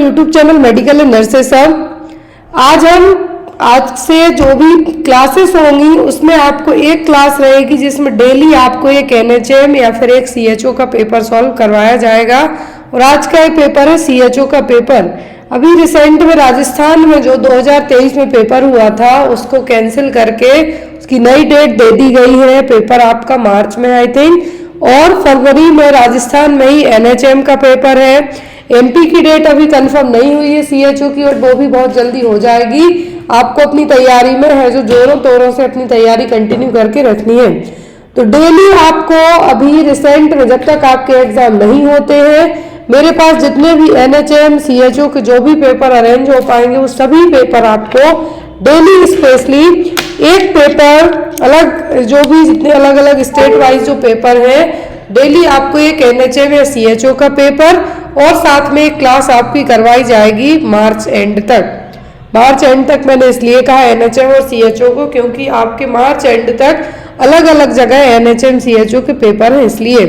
YouTube channel medical and nurses सब। आज से जो भी क्लासेस होंगी उसमें आपको एक क्लास रहेगी जिसमें डेली आपको एक एनएचएम या फिर एक सीएचओ का पेपर सॉल्व करवाया जाएगा। और आज का एक पेपर है सीएचओ का पेपर। अभी रिसेंट में राजस्थान में जो 2023 में पेपर हुआ था उसको कैंसिल करके उसकी नई डेट दे दी गई है। पेपर आपका मार्च में आई थिंक, और फरवरी में राजस्थान में ही एनएचएम का पेपर है। एमपी की डेट अभी कंफर्म नहीं हुई है सीएचओ की, और वो भी बहुत जल्दी हो जाएगी। आपको अपनी तैयारी में है जो जोरों तोरों से अपनी तैयारी कंटिन्यू करके रखनी है। तो डेली आपको अभी रिसेंट में जब तक आपके एग्जाम नहीं होते हैं, मेरे पास जितने भी एनएचएम सीएचओ के जो भी पेपर अरेंज हो पाएंगे वो सभी पेपर आपको डेली स्पेशली एक पेपर अलग, जो भी जितने अलग अलग स्टेट वाइज जो पेपर है, डेली आपको एक एनएचएम या सीएचओ का पेपर और साथ में एक क्लास आपकी करवाई जाएगी मार्च एंड तक। मार्च एंड तक मैंने इसलिए कहा एनएचएम और सीएचओ को, क्योंकि आपके मार्च एंड तक अलग अलग जगह एनएचएम सीएचओ के पेपर हैं इसलिए।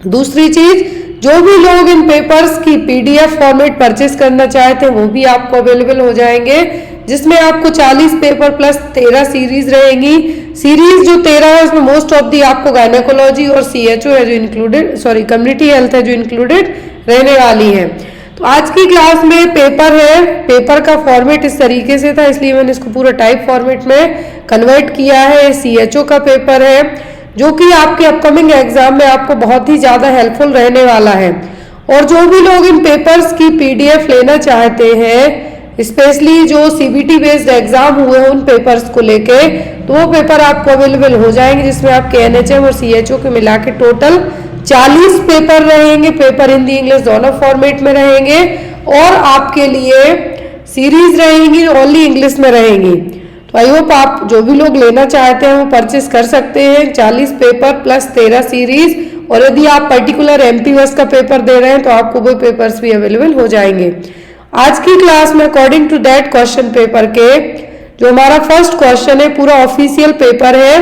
दूसरी चीज, जो भी लोग इन पेपर्स की पीडीएफ फॉर्मेट परचेस करना चाहते हैं वो भी आपको अवेलेबल हो जाएंगे, जिसमें आपको 40 पेपर प्लस 13 सीरीज रहेंगी। सीरीज जो 13 है उसमें मोस्ट ऑफ दी आपको गायनेकोलॉजी और सीएचओ है जो इंक्लूडेड, सॉरी कम्युनिटी हेल्थ है जो इंक्लूडेड रहने वाली है। तो आज की क्लास में पेपर है, पेपर का फॉर्मेट इस तरीके से था इसलिए मैंने इसको पूरा टाइप फॉर्मेट में कन्वर्ट किया है। सीएचओ का पेपर है जो कि आपके अपकमिंग एग्जाम में आपको बहुत ही ज्यादा हेल्पफुल रहने वाला है। और जो भी लोग इन पेपर्स की पीडीएफ लेना चाहते हैं, स्पेशली जो सीबीटी बेस्ड एग्जाम हुए हैं उन पेपर्स को लेके, तो वो पेपर आपको अवेलेबल हो जाएंगे, जिसमें आपके एनएचएम और सीएचओ के मिला के टोटल 40 पेपर रहेंगे। पेपर हिंदी इंग्लिश दोनों फॉर्मेट में रहेंगे और आपके लिए सीरीज रहेंगी ओनली इंग्लिश में रहेंगी। तो आई होप आप जो भी लोग लेना चाहते हैं वो परचेस कर सकते हैं। 40 पेपर प्लस 13 सीरीज, और यदि आप पर्टिकुलर एमपी बस का पेपर दे रहे हैं तो आपको वो पेपर्स भी अवेलेबल हो जाएंगे। आज की क्लास में according to that question paper के जो हमारा फर्स्ट क्वेश्चन है, पूरा ऑफिशियल पेपर है,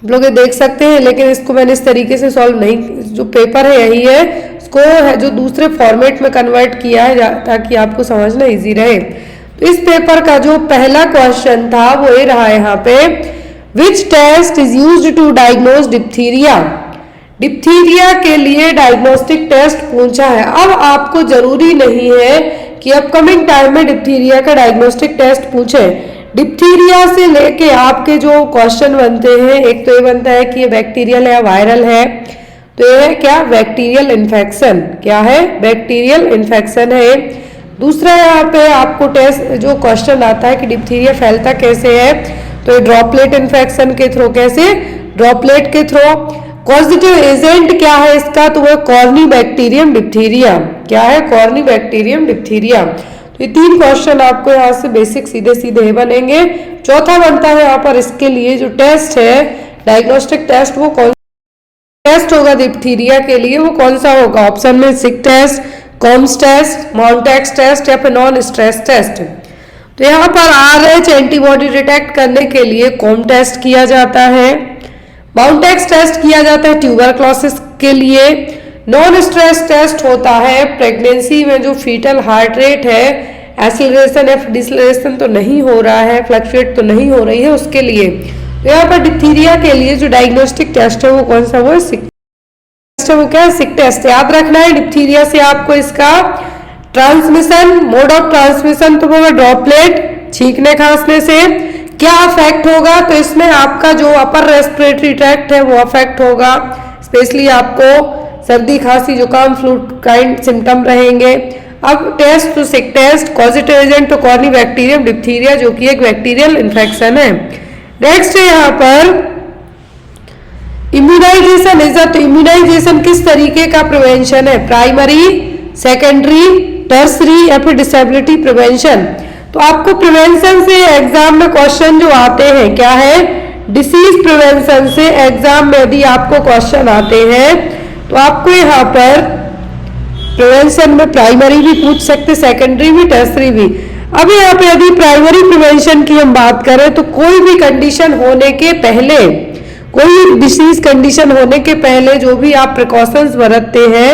आप लोग ये देख सकते हैं, लेकिन इसको मैंने इस तरीके से सॉल्व नहीं, जो पेपर है यही है, इसको है जो दूसरे फॉर्मेट में कन्वर्ट किया है ताकि आपको समझना इजी रहे। तो इस पेपर का जो पहला क्वेश्चन था वो ये रहा यहाँ पे, which test is used to diagnose diphtheria. Diphtheria के लिए डायग्नोस्टिक टेस्ट पूछा है। अब आपको जरूरी नहीं है कि अपकमिंग टाइम में डिप्थीरिया का डायग्नोस्टिक टेस्ट पूछे। डिप्थीरिया से लेके आपके जो क्वेश्चन बनते हैं, एक तो ये बनता है कि ये बैक्टीरियल या वायरल है, तो ये है क्या, बैक्टीरियल इन्फेक्शन। क्या है, बैक्टीरियल इन्फेक्शन है। दूसरा यहाँ पे आपको टेस्ट जो क्वेश्चन आता है कि डिप्थीरिया फैलता कैसे है, तो ये ड्रॉपलेट इन्फेक्शन के थ्रू। कैसे, ड्रॉपलेट के थ्रू। कॉजेटिव एजेंट क्या है इसका, तो वह कॉर्नी बैक्टीरियम डिप्थीरिया। क्या है, कॉर्नी बैक्टीरियम डिप्थीरिया। तो ये 3 क्वेश्चन आपको यहाँ से बेसिक सीधे सीधे बनेंगे। चौथा बनता है यहाँ पर इसके लिए जो टेस्ट है, डायग्नोस्टिक टेस्ट, वो कौन टेस्ट होगा डिप्थीरिया के लिए, वो कौन सा होगा। ऑप्शन में Schick test, Coombs test, Mantoux test या फिर नॉन स्ट्रेस टेस्ट। तो यहाँ पर आरएच एंटीबॉडी डिटेक्ट करने के लिए कॉम टेस्ट किया जाता है, माउंटेक्स टेस्ट किया जाता है ट्यूबरक्लोसिस के लिए, नॉन स्ट्रेस टेस्ट होता है प्रेगनेंसी में जो फीटल हार्ट रेट है, एक्सीलरेशन या डिसलरेशन तो नहीं हो रहा है, फ्लक्चुएट तो नहीं हो रही है, उसके लिए। तो यहाँ पर डिप्थीरिया के लिए जो डायग्नोस्टिक टेस्ट है वो कौन सा, वो है सिक टेस्ट है। वो क्या है, सिक टेस्ट। याद रखना है डिप्थीरिया से आपको इसका ट्रांसमिशन, मोड ऑफ ट्रांसमिशन तो होगा ड्रॉपलेट, छींकने खांसने से। क्या अफेक्ट होगा, तो इसमें आपका जो अपर रेस्पिरेटरी ट्रैक्ट है वो अफेक्ट होगा, स्पेशली आपको सर्दी खांसी जुकाम फ्लू काइंड सिम्टम रहेंगे। अब टेस्ट तो सिक टेस्ट, कॉजेटिव एजेंट तो कॉर्नी बैक्टीरियम डिप्थीरिया जो कि एक बैक्टीरियल इन्फेक्शन है। नेक्स्ट है यहाँ पर इम्यूनाइजेशन इज, तो इम्यूनाइजेशन किस तरीके का प्रिवेंशन है, प्राइमरी, सेकेंडरी, टर्सरी या फिर डिसेबिलिटी प्रिवेंशन। तो आपको प्रिवेंशन से एग्जाम में क्वेश्चन जो आते हैं, क्या है, डिसीज प्रिवेंशन से एग्जाम में यदि आपको क्वेश्चन आते हैं तो आपको यहाँ पर प्रिवेंशन में प्राइमरी भी पूछ सकते, सेकेंडरी भी, टर्सरी भी। अब यहाँ पे यदि प्राइमरी प्रिवेंशन की हम बात करें तो कोई भी कंडीशन होने के पहले, कोई डिसीज कंडीशन होने के पहले जो भी आप प्रिकॉशंस बरतते हैं,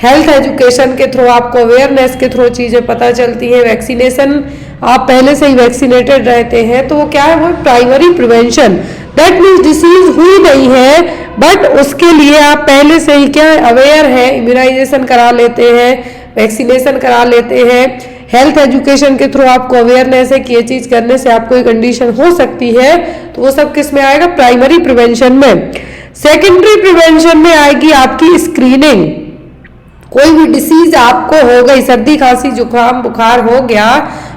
हेल्थ एजुकेशन के थ्रू, आपको अवेयरनेस के थ्रू चीज़ें पता चलती हैं। वैक्सीनेशन, आप पहले से ही वैक्सीनेटेड रहते हैं तो वो क्या है, वो primary prevention, that means disease हुई नहीं है बट उसके लिए आप पहले से ही क्या अवेयर है, इम्यूनाइजेशन करा लेते हैं, वैक्सीनेशन करा लेते हैं। हेल्थ एजुकेशन के थ्रू आपको अवेयरनेस है कि ये चीज़ करने से आपको कोई कंडीशन हो सकती है, तो वो सब किस में आएगा, प्राइमरी प्रिवेंशन में। सेकेंडरी प्रिवेंशन में आएगी आपकी स्क्रीनिंग। कोई भी डिसीज आपको हो गई, सर्दी खांसी जुकाम बुखार हो गया,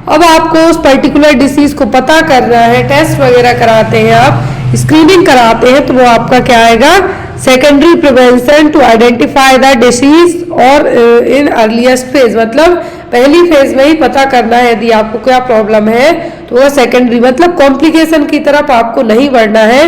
अब आपको उस पर्टिकुलर डिसीज को पता करना है, टेस्ट वगैरह कराते हैं, आप स्क्रीनिंग कराते हैं, तो वो आपका क्या आएगा, secondary prevention to identify the disease और इन अर्लीस्ट फेज, मतलब पहली फेज में ही पता करना है यदि आपको क्या प्रॉब्लम है, तो वह सेकेंडरी, मतलब कॉम्प्लिकेशन की तरफ आपको नहीं बढ़ना है,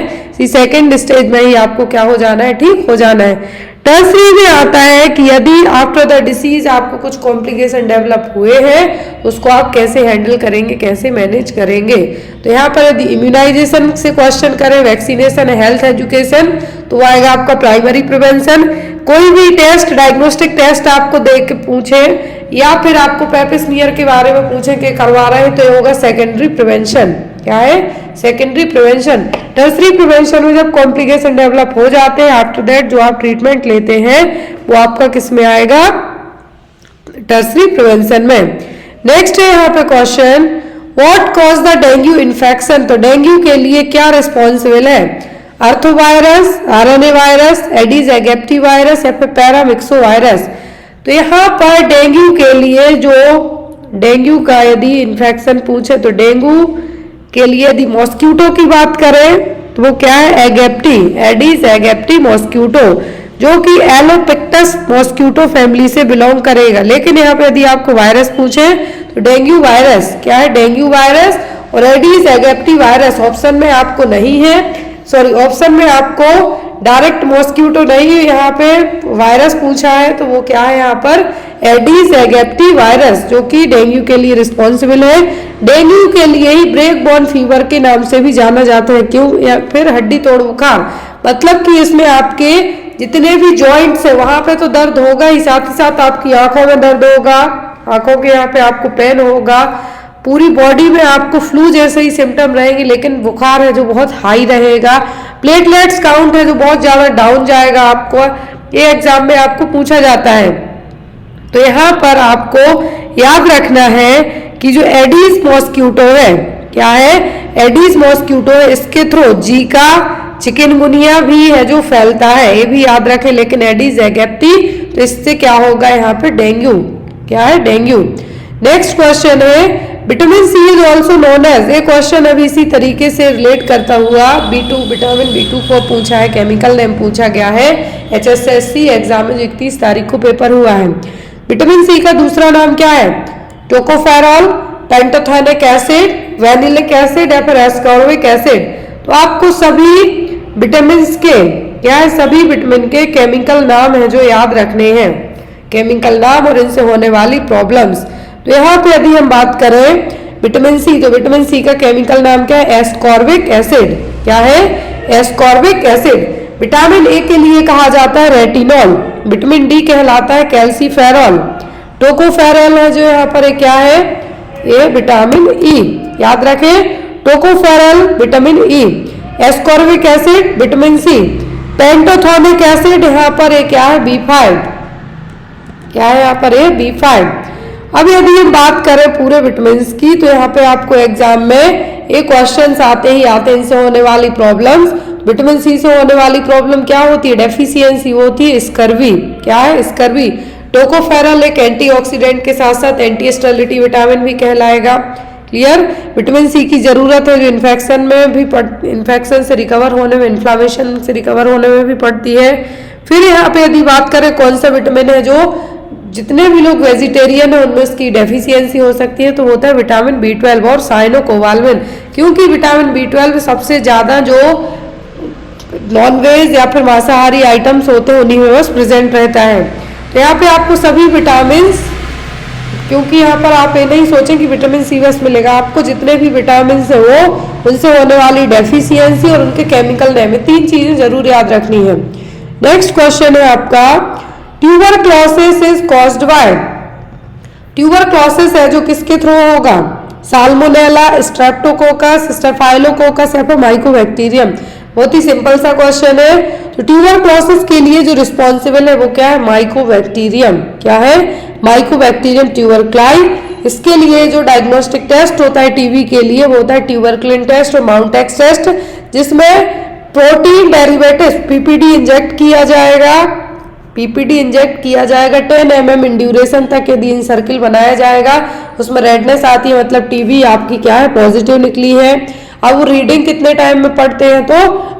सेकेंड स्टेज में ही आपको क्या हो जाना है, ठीक हो जाना है। टर्सरी में आता है कि यदि आफ्टर द डिसीज आपको कुछ कॉम्प्लिकेशन डेवलप हुए हैं तो उसको आप कैसे हैंडल करेंगे, कैसे मैनेज करेंगे। तो यहाँ पर यदि इम्यूनाइजेशन से क्वेश्चन करें, वैक्सीनेशन, हेल्थ एजुकेशन, तो वो आएगा आपका प्राइमरी प्रिवेंशन। कोई भी टेस्ट, डायग्नोस्टिक टेस्ट आपको देख के पूछे या फिर आपको पेपिस्मियर के बारे में पूछे कि करवा रहे हैं, तो ये होगा सेकेंडरी प्रिवेंशन। क्या है, सेकेंडरी प्रिवेंशन। टर्सरी प्रिवेंशन में जब कॉम्प्लिकेशन डेवलप हो जाते हैं, आफ्टर दैट जो आप ट्रीटमेंट लेते हैं वो आपका किस में आएगा, टर्सरी प्रिवेंशन में। नेक्स्ट है यहाँ पे question, what cause the dengue infection, तो डेंगू के लिए क्या रिस्पॉन्सिबल है, अर्थोवायरस, आरएनए वायरस, एडिस एगिप्टी वायरस या फिर पैरामिक्सो वायरस। तो यहाँ पर डेंगू के लिए जो डेंगू का यदि इन्फेक्शन पूछे तो डेंगू के लिए यदि मॉस्किटो की बात करें तो वो क्या है, एगिप्टी, एडिस एगिप्टी मॉस्किटो, जो कि एलोपिक्टस मॉस्किटो फैमिली से बिलोंग करेगा। लेकिन यहाँ पे यदि आपको वायरस पूछे तो डेंगू वायरस, क्या है, डेंगू वायरस और एडिस एगिप्टी वायरस ऑप्शन में आपको नहीं है, सॉरी ऑप्शन में आपको डायरेक्ट मॉस्किटो नहीं है, यहाँ पे वायरस पूछा है, तो वो क्या है यहाँ पर, एडिस एगिप्टी वायरस, जो कि डेंगू के लिए रिस्पॉन्सिबल है। डेंगू के लिए ही ब्रेक बॉर्न फीवर के नाम से भी जाना जाता है, क्यों, या फिर हड्डी तोड़ बुखार, मतलब कि इसमें आपके जितने भी जॉइंट्स है वहां पे तो दर्द होगा ही, साथ ही साथ आपकी आंखों में दर्द होगा, आंखों के यहाँ पे आपको पेन होगा, पूरी बॉडी में आपको फ्लू जैसे ही सिम्टम रहेंगे, लेकिन बुखार है जो बहुत हाई रहेगा, प्लेटलेट्स काउंट है जो बहुत ज्यादा डाउन जाएगा आपको, ये एग्जाम में आपको पूछा जाता है। तो यहाँ पर आपको याद रखना है कि जो एडिस मॉस्किटो है, क्या है, एडिस मॉस्किटो है, इसके थ्रू जीका, चिकनगुनिया भी है जो फैलता है, ये भी याद रखें। लेकिन एडिस एगिप्टी, तो इससे क्या होगा यहाँ पे, डेंगू, क्या है, डेंगू। नेक्स्ट क्वेश्चन है, vitamin C is also known as, ये क्वेश्चन अभी इसी तरीके से रिलेट करता हुआ B2, विटामिन B2 को पूछा है, केमिकल नेम पूछा गया है, HSSC एग्जाम में 31 तारीख को पेपर हुआ है। विटामिन सी का दूसरा नाम क्या है, टोकोफेरॉल, पेंटोथेनिक एसिड, वेनिलिक एसिड या फिर एस्कॉर्बिक एसिड। तो आपको सभी विटामिन के, क्या है, सभी विटामिन के केमिकल नाम है जो याद रखने हैं, केमिकल नाम और इनसे होने वाली प्रॉब्लम्स। तो यहाँ पे यदि हम बात करें विटामिन सी, तो विटामिन सी का केमिकल नाम क्या है, एस्कॉर्बिक एसिड, क्या है, एस्कॉर्बिक एसिड। विटामिन ए के लिए कहा जाता है रेटिनॉल, विटामिन डी कहलाता है कैल्सीफेरॉल, टोकोफेरॉल है जो यहाँ पर क्या है, ये विटामिन ई, याद रखें, tocopherol vitamin E, ascorbic acid vitamin C, pantothenic acid यहाँ पर क्या है, B5, क्या है यहाँ पर, B5। अब यदि हम बात करें पूरे विटामिन की, तो यहाँ पे आपको एग्जाम में ये क्वेश्चंस आते ही आते हैं, इनसे होने वाली प्रॉब्लम्स। विटामिन सी से होने वाली प्रॉब्लम क्या होती है, डेफिशिएंसी होती है, स्कर्वी, क्या है, स्कर्वी। टोकोफेरॉल एक एंटीऑक्सीडेंट के साथ साथ एंटी स्टेरिलिटी विटामिन भी कहलाएगा। क्लियर, विटामिन सी की जरूरत है जो इन्फेक्शन में भी इन्फेक्शन से रिकवर होने में, इन्फ्लामेशन से रिकवर होने में भी पड़ती है। फिर यहाँ पे यदि बात करें कौन सा विटामिन है जो जितने भी लोग वेजिटेरियन है उनमें इसकी डेफिशिएंसी हो सकती है, तो होता है विटामिन B12 और साइनोकोवालमिन, क्योंकि विटामिन B12 सबसे ज्यादा जो नॉनवेज या फिर मांसाहारी आइटम्स होते हैं उन्हीं में बस प्रेजेंट रहता है। तो यहाँ पे आपको सभी विटामिन, क्योंकि यहाँ पर आप ये नहीं सोचें कि विटामिन सी बस मिलेगा, आपको जितने भी विटामिन है वो उनसे होने वाली डेफिशिएंसी और उनके केमिकल नेम, तीन चीजें जरूर याद रखनी है। नेक्स्ट क्वेश्चन है आपका, tuberculosis is caused by, tuberculosis है जो किसके थ्रू होगा, साल्मोनेला, स्ट्रेप्टोकोकस, स्टेफाइलोकोकस या फिर माइकोबैक्टीरियम। बहुत ही सिंपल सा क्वेश्चन है। तो ट्यूबरक्लोसिस के लिए जो रिस्पॉन्सिबल है वो क्या है, माइकोबैक्टीरियम। क्या है, माइकोबैक्टीरियम ट्यूबरक्लाई। इसके लिए जो डायग्नोस्टिक टेस्ट होता है टीबी के लिए वो होता है ट्यूबरक्लिन टेस्ट और माउंटेक्स टेस्ट, जिसमें प्रोटीन डेरिवेटिव पीपीडी इंजेक्ट किया जाएगा, पीपीडी इंजेक्ट किया जाएगा 10 mm इन ड्यूरेशन तक। यदि इन सर्किल बनाया जाएगा उसमें रेडनेस आती है, मतलब टीबी आपकी क्या है, पॉजिटिव निकली है। अब वो रीडिंग कितने टाइम में पढ़ते हैं, तो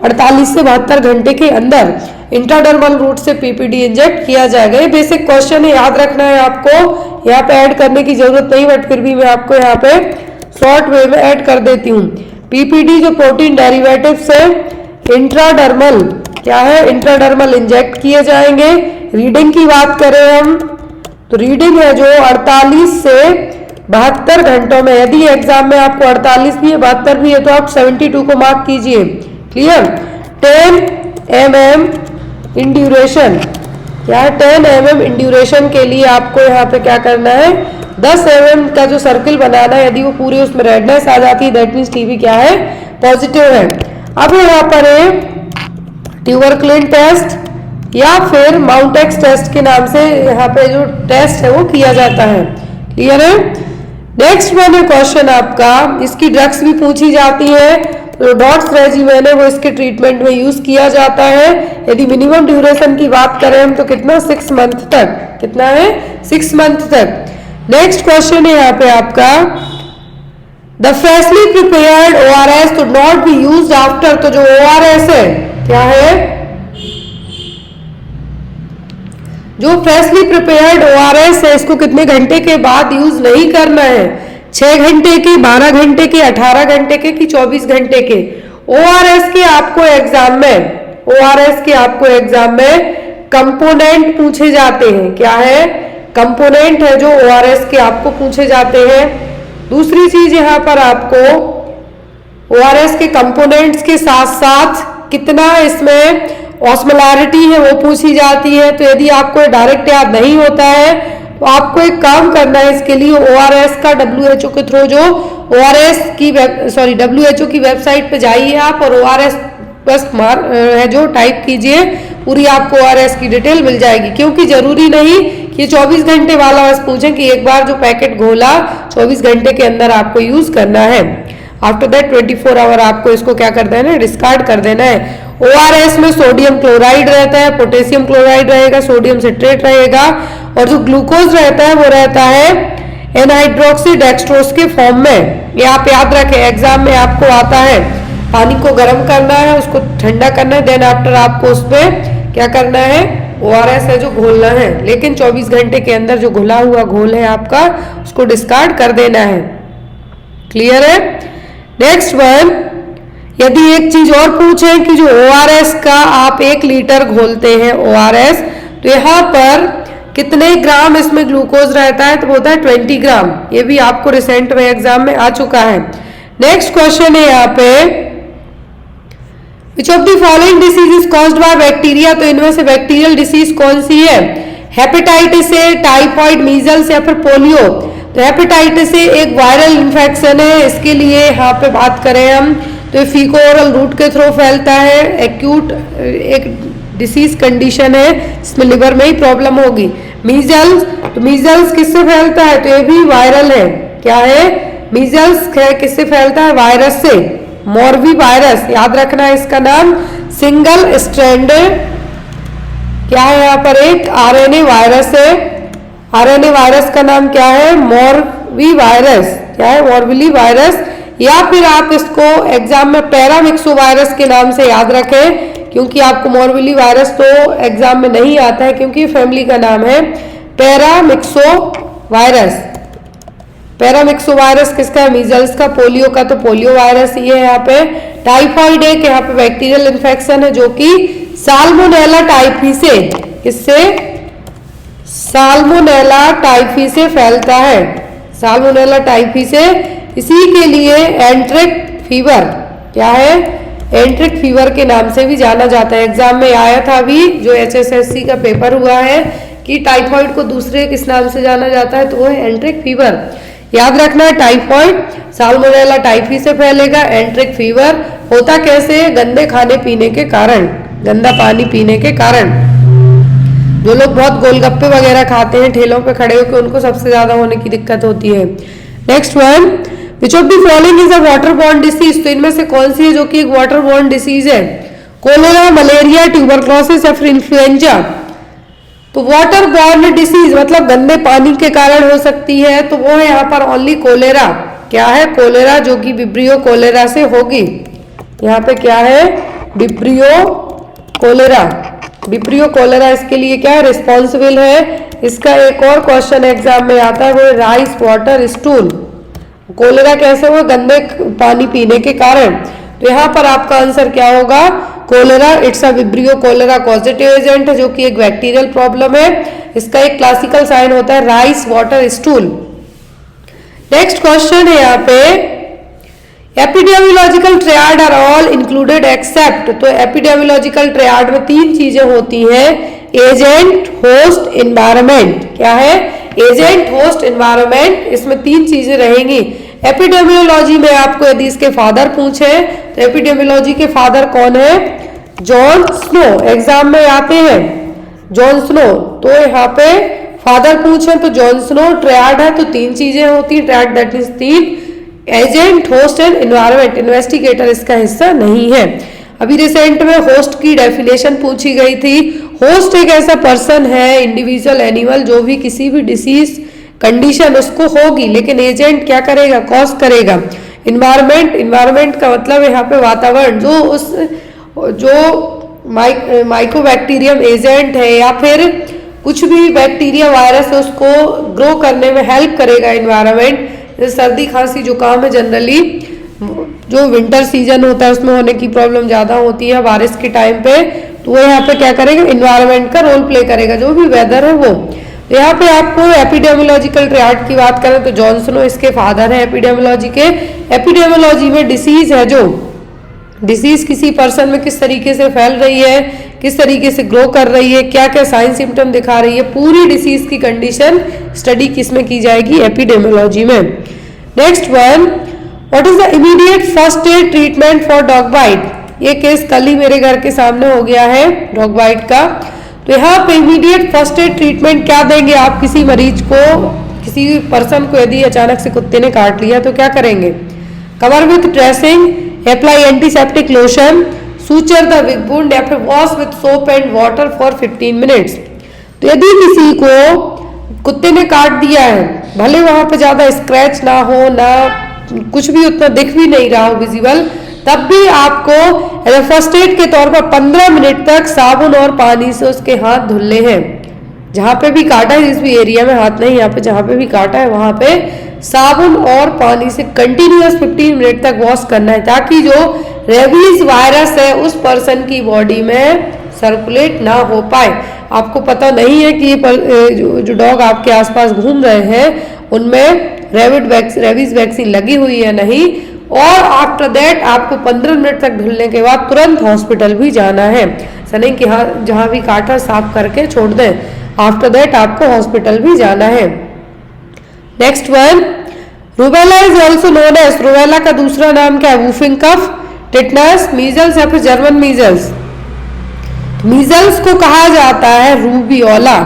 48 से 72 घंटे के अंदर इंट्राडर्मल रूट से पीपीडी इंजेक्ट किया जाएगा। ये बेसिक क्वेश्चन है, याद रखना है आपको, यहाँ पे ऐड करने की जरूरत नहीं, बट फिर भी मैं आपको यहाँ पे शॉर्ट वे में ऐड कर देती हूँ। पीपीडी जो प्रोटीन डेरिवेटिव से इंट्राडर्मल क्या है, इंट्राडर्मल इंजेक्ट किए जाएंगे। रीडिंग की बात करें हम तो रीडिंग है जो 48 से 72 घंटों में, यदि एग्जाम में आपको 48 भी है 72 भी है तो आप 72 को मार्क कीजिए। क्लियर। 10 mm इन ड्यूरेशन, क्या है 10 mm इन ड्यूरेशन के लिए आपको यहाँ पे क्या करना है, 10 mm का जो सर्किल बनाना है। यदि वो पूरी उसमें रेडनेस आ जाती है दैट मीन्स टीबी क्या है, पॉजिटिव है। अब यहाँ पर है ट्यूबरक्लिन टेस्ट या फिर माउंटेक्स टेस्ट के नाम से यहाँ पे जो टेस्ट है वो किया जाता है। क्लियर है। नेक्स्ट वन है क्वेश्चन आपका, इसकी ड्रग्स भी पूछी जाती है। तो डॉट्स रेजिमेन है वो इसके ट्रीटमेंट में यूज किया जाता है। यदि मिनिमम ड्यूरेशन की बात करें हम तो कितना, 6 मंथ तक, कितना है 6 मंथ तक। नेक्स्ट क्वेश्चन है यहाँ पे आपका, the freshly prepared ORS to not be used after, तो जो ORS है क्या है, जो फ्रेशली प्रिपेयर्ड ORS है इसको कितने घंटे के बाद यूज नहीं करना है, 6 घंटे के, 12 घंटे के, 18 घंटे के कि 24 घंटे के। ORS के आपको एग्जाम में, ORS के आपको एग्जाम में कंपोनेंट पूछे जाते हैं। क्या है, कंपोनेंट है जो ORS के आपको पूछे जाते हैं। दूसरी चीज यहाँ पर आपको ORS के कंपोनेंट्स के साथ साथ कितना इसमें ऑस्मोलैरिटी है वो पूछी जाती है। तो यदि आपको डायरेक्ट याद नहीं होता है तो आपको एक काम करना है, इसके लिए ORS का WHO के थ्रू जो ORS की WHO की वेबसाइट पे जाइए आप और ORS बस है जो टाइप कीजिए, पूरी आपको ORS की डिटेल मिल जाएगी। क्योंकि जरूरी नहीं कि 24 घंटे वाला बस पूछें कि एक बार जो पैकेट घोला 24 घंटे के अंदर आपको यूज करना है। आफ्टर दैट 24 आवर आपको इसको क्या कर देना है, डिस्कार्ड कर देना है। ORS में सोडियम क्लोराइड रहता है, पोटेशियम क्लोराइड रहेगा, सोडियम सिट्रेट रहेगा और जो ग्लूकोज रहता है वो रहता है एनहाइड्रोक्सी डेक्सट्रोज के फॉर्म में। ये आप याद रखें, एग्जाम में आपको आता है, पानी को गर्म करना है, उसको ठंडा करना है, देन आफ्टर आपको उसमें क्या करना है, ORS है जो घोलना है। लेकिन 24 घंटे के अंदर जो घुला हुआ घोल है आपका उसको डिस्कार्ड कर देना है। क्लियर है। नेक्स्ट वन, यदि एक चीज और पूछें कि जो ORS का आप 1 लीटर घोलते हैं ORS, तो यहाँ पर कितने ग्राम इसमें ग्लूकोज रहता है, तो होता है 20 ग्राम। ये भी आपको रिसेंट में एग्जाम में आ चुका है। नेक्स्ट क्वेश्चन है यहाँ पे, विच of the following disease is caused by bacteria, तो इनमें से बैक्टीरियल डिसीज कौन सी है, हेपेटाइटिस ए, टाइफॉइड, मीजल्स या फिर पोलियो। तो हेपेटाइटिस ए एक वायरल इन्फेक्शन है, इसके लिए यहाँ पे बात करें हम तो फीको ओरल रूट के थ्रू फैलता है। एक्यूट एक डिसीज कंडीशन है जिसमें लिवर में ही प्रॉब्लम होगी। मीजल्स, तो मीजल्स किससे फैलता है, तो ये भी वायरल है। क्या है, मीजल्स किससे फैलता है, वायरस से, मॉर्वी वायरस, याद रखना है इसका नाम। सिंगल स्ट्रैंड क्या है यहाँ पर, एक RNA वायरस है। RNA वायरस का नाम क्या है, मॉर्वी वायरस। क्या है, मॉर्विली वायरस, या फिर आप इसको एग्जाम में पैरामिक्सो वायरस के नाम से याद रखें, क्योंकि आपको मॉर्विली वायरस तो एग्जाम में नहीं आता है क्योंकि फैमिली का नाम है पैरामिक्सो वायरस। पैरामिक्सो वायरस किसका है, मीजल्स का। पोलियो का तो पोलियो वायरस ये है यहाँ पे। टाइफॉइड एक यहाँ पे बैक्टीरियल इन्फेक्शन है जो कि साल्मोनेला टाइफी से, किससे, साल्मोनेला टाइफी से फैलता है, साल्मोनेला टाइफी से। इसी के लिए एंट्रिक फीवर, क्या है, एंट्रिक फीवर के नाम से भी जाना जाता है। एग्जाम में आया था अभी जो HSSC का पेपर हुआ है, कि टाइफाइड को दूसरे किस नाम से जाना जाता है, तो वो है एंट्रिक फीवर। याद रखना है, टाइफाइड साल्मोनेला टाइफी से फैलेगा। एंट्रिक फीवर होता कैसे, गंदे खाने पीने के कारण, गंदा पानी पीने के कारण। जो लोग बहुत गोलगप्पे वगैरह खाते हैं ठेलों पे खड़े होकर, उनको सबसे ज्यादा होने की दिक्कत होती है। Next one, which of the following is a water borne disease, तो इनमें से कौन सी है जो कि एक वाटर बॉर्न डिसीज है, कोलेरा, मलेरिया, ट्यूबरक्लोसिस या फिर इन्फ्लुएंजा। तो वाटर बॉर्न डिसीज मतलब गंदे पानी के कारण हो सकती है, तो वो है यहाँ पर ओनली कोलेरा। क्या है, कोलेरा, जो कि विब्रियो कोलेरा से होगी। यहाँ पे क्या है, विब्रियो कोलेरा। विब्रियो कोलेरा इसके लिए क्या है, रिस्पॉन्सिबल है। इसका एक और क्वेश्चन एग्जाम में आता है, वो राइस वाटर स्टूल। कोलेरा कैसे हुआ, गंदे पानी पीने के कारण। तो यहाँ पर आपका आंसर क्या होगा, cholera. It's a vibrio cholera positive agent है, जो कि एक बैक्टीरियल प्रॉब्लम है। इसका एक क्लासिकल साइन होता है rice water stool. Next question है यहाँ पे, epidemiological triad are all included except, तो एपिडेमियोलॉजिकल ट्रियाड में 3 चीजें होती हैं, एजेंट, होस्ट, एनवायरनमेंट। क्या है, एजेंट, होस्ट, एनवायरनमेंट, इसमें 3 चीजें रहेंगी। एपिडेमियोलॉजी में आपको यदि इसके फादर पूछे तो एपिडेमियोलॉजी के फादर कौन है, जॉन स्नो, एग्जाम में आते हैं जॉन स्नो। तो यहाँ पे फादर पूछे तो जॉन स्नो। ट्रियाड है तो 3 चीजें होती है, triad that means 3, agent, host and environment. Investigator इसका हिस्सा नहीं है। अभी रिसेंट में होस्ट की डेफिनेशन पूछी गई थी। होस्ट एक ऐसा पर्सन है, इंडिविजुअल एनिमल, जो भी किसी भी डिसीज कंडीशन उसको होगी, लेकिन एजेंट क्या करेगा, कॉज करेगा। इन्वायरमेंट का मतलब यहाँ पे वातावरण, जो माइकोबैक्टीरियम एजेंट है या फिर कुछ भी बैक्टीरिया वायरस है उसको ग्रो करने में हेल्प करेगा इन्वायरमेंट। जैसे सर्दी खांसी जुकाम है, जनरली जो विंटर सीजन होता है उसमें होने की प्रॉब्लम ज्यादा होती है बारिश के टाइम पे, तो वो यहाँ पे क्या करेगा, इन्वायरमेंट का रोल प्ले करेगा, जो भी वेदर है वो। तो यहाँ पे आपको एपिडेमियोलॉजिकल ट्रियाड की बात करें तो जॉन स्नो इसके फादर है एपिडेमियोलॉजी के। एपिडेमियोलॉजी में डिसीज है, जो डिसीज किसी पर्सन में किस तरीके से फैल रही है, किस तरीके से ग्रो कर रही है, क्या क्या साइन सिम्टम दिखा रही है, पूरी डिसीज की कंडीशन स्टडी किसमें की जाएगी, एपिडेमियोलॉजी में। Next one, what is the immediate first aid treatment for dog bite, ये केस कल ही मेरे घर के सामने हो गया है डॉग बाइट का। तो यहाँ पे इमीडिएट फर्स्ट एड ट्रीटमेंट क्या देंगे आप किसी मरीज को, किसी पर्सन को यदि अचानक से कुत्ते ने काट लिया तो क्या करेंगे, cover with dressing, apply antiseptic lotion, suture the with wound या फिर wash with soap and water for 15 minutes. तो यदि किसी को कुत्ते ने काट दिया है, भले वहां पे ज्यादा स्क्रैच ना हो, ना कुछ भी उतना दिख भी नहीं रहा हो विजिबल, तब भी आपको फर्स्ट एड के तौर पर 15 मिनट तक साबुन और पानी से उसके हाथ धुलने हैं। जहां पे भी काटा है, जिस भी एरिया में हाथ नहीं, यहाँ पे जहां पे भी काटा है वहां पे साबुन और पानी से कंटिन्यूअस 15 मिनट तक वॉश करना है, ताकि जो रेबीज वायरस है उस पर्सन की बॉडी में सर्कुलेट ना हो पाए। आपको पता नहीं है कि जो डॉग आपके आसपास घूम रहे हैं उनमें रेबीज वैक्सीन लगी हुई है नहीं, और आफ्टर दैट आपको 15 मिनट तक धुलने के बाद तुरंत हॉस्पिटल भी जाना है। ऐसा नहीं कि हाँ जहां भी काटा साफ करके छोड़ दें, आफ्टर दैट आपको हॉस्पिटल भी जाना है। Next one, rubella is also known as, rubella का दूसरा नाम क्या है, वूफिंग कफ, टिटनस, मीजल्स या फिर जर्मन मीजल्स। मीजल्स को कहा जाता है रूबियोला।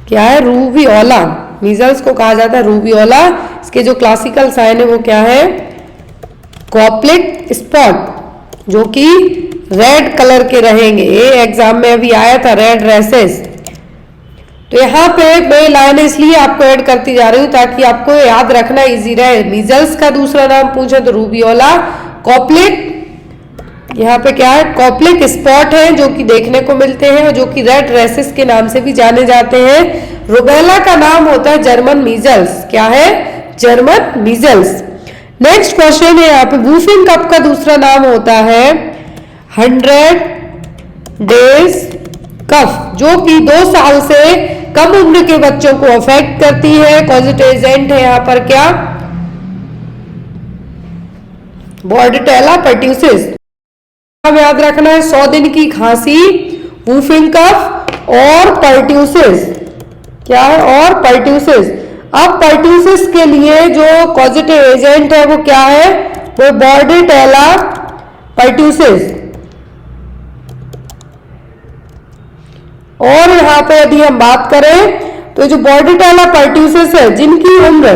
क्या है, रूबियोला। मीजल्स को कहा जाता है रूबियोला। इसके जो क्लासिकल साइन है वो क्या है, कॉप्लिक स्पॉट, जो कि रेड कलर के रहेंगे। ये एग्जाम में अभी आया था, रेड रैसेस। तो यहाँ पे मैं लाइन इसलिए आपको ऐड करती जा रही हूँ ताकि आपको याद रखना इजी रहे। मीजल्स का दूसरा नाम पूछे तो रूबियोला। कॉप्लिक, यहाँ पे क्या है, कॉप्लिक स्पॉट है जो कि देखने को मिलते हैं और जो कि रेड रेसेस के नाम से भी जाने जाते हैं। रूबेला का नाम होता है जर्मन मीजल्स। क्या है, जर्मन मीजल्स। नेक्स्ट क्वेश्चन है यहाँ पे, वूफिंग कफ का दूसरा नाम होता है 100 डेज कफ, जो कि 2 साल से कम उम्र के बच्चों को अफेक्ट करती है। कॉजेटिव एजेंट है यहाँ पर क्या, बॉर्डेटेला पर्ट्यूसिस। याद रखना है 100 दिन की खांसी वूफिंग कफ, और पर्ट्यूसिस, क्या है, और पर्ट्यूसिस। अब पर्ट्यूसिस के लिए जो कॉजेटिव एजेंट है वो क्या है, वो बॉर्डेटेला पर्ट्यूसिस। और यहाँ पे यदि हम बात करें तो जो बॉर्डेटेला पर्ट्यूसिस है जिनकी उम्र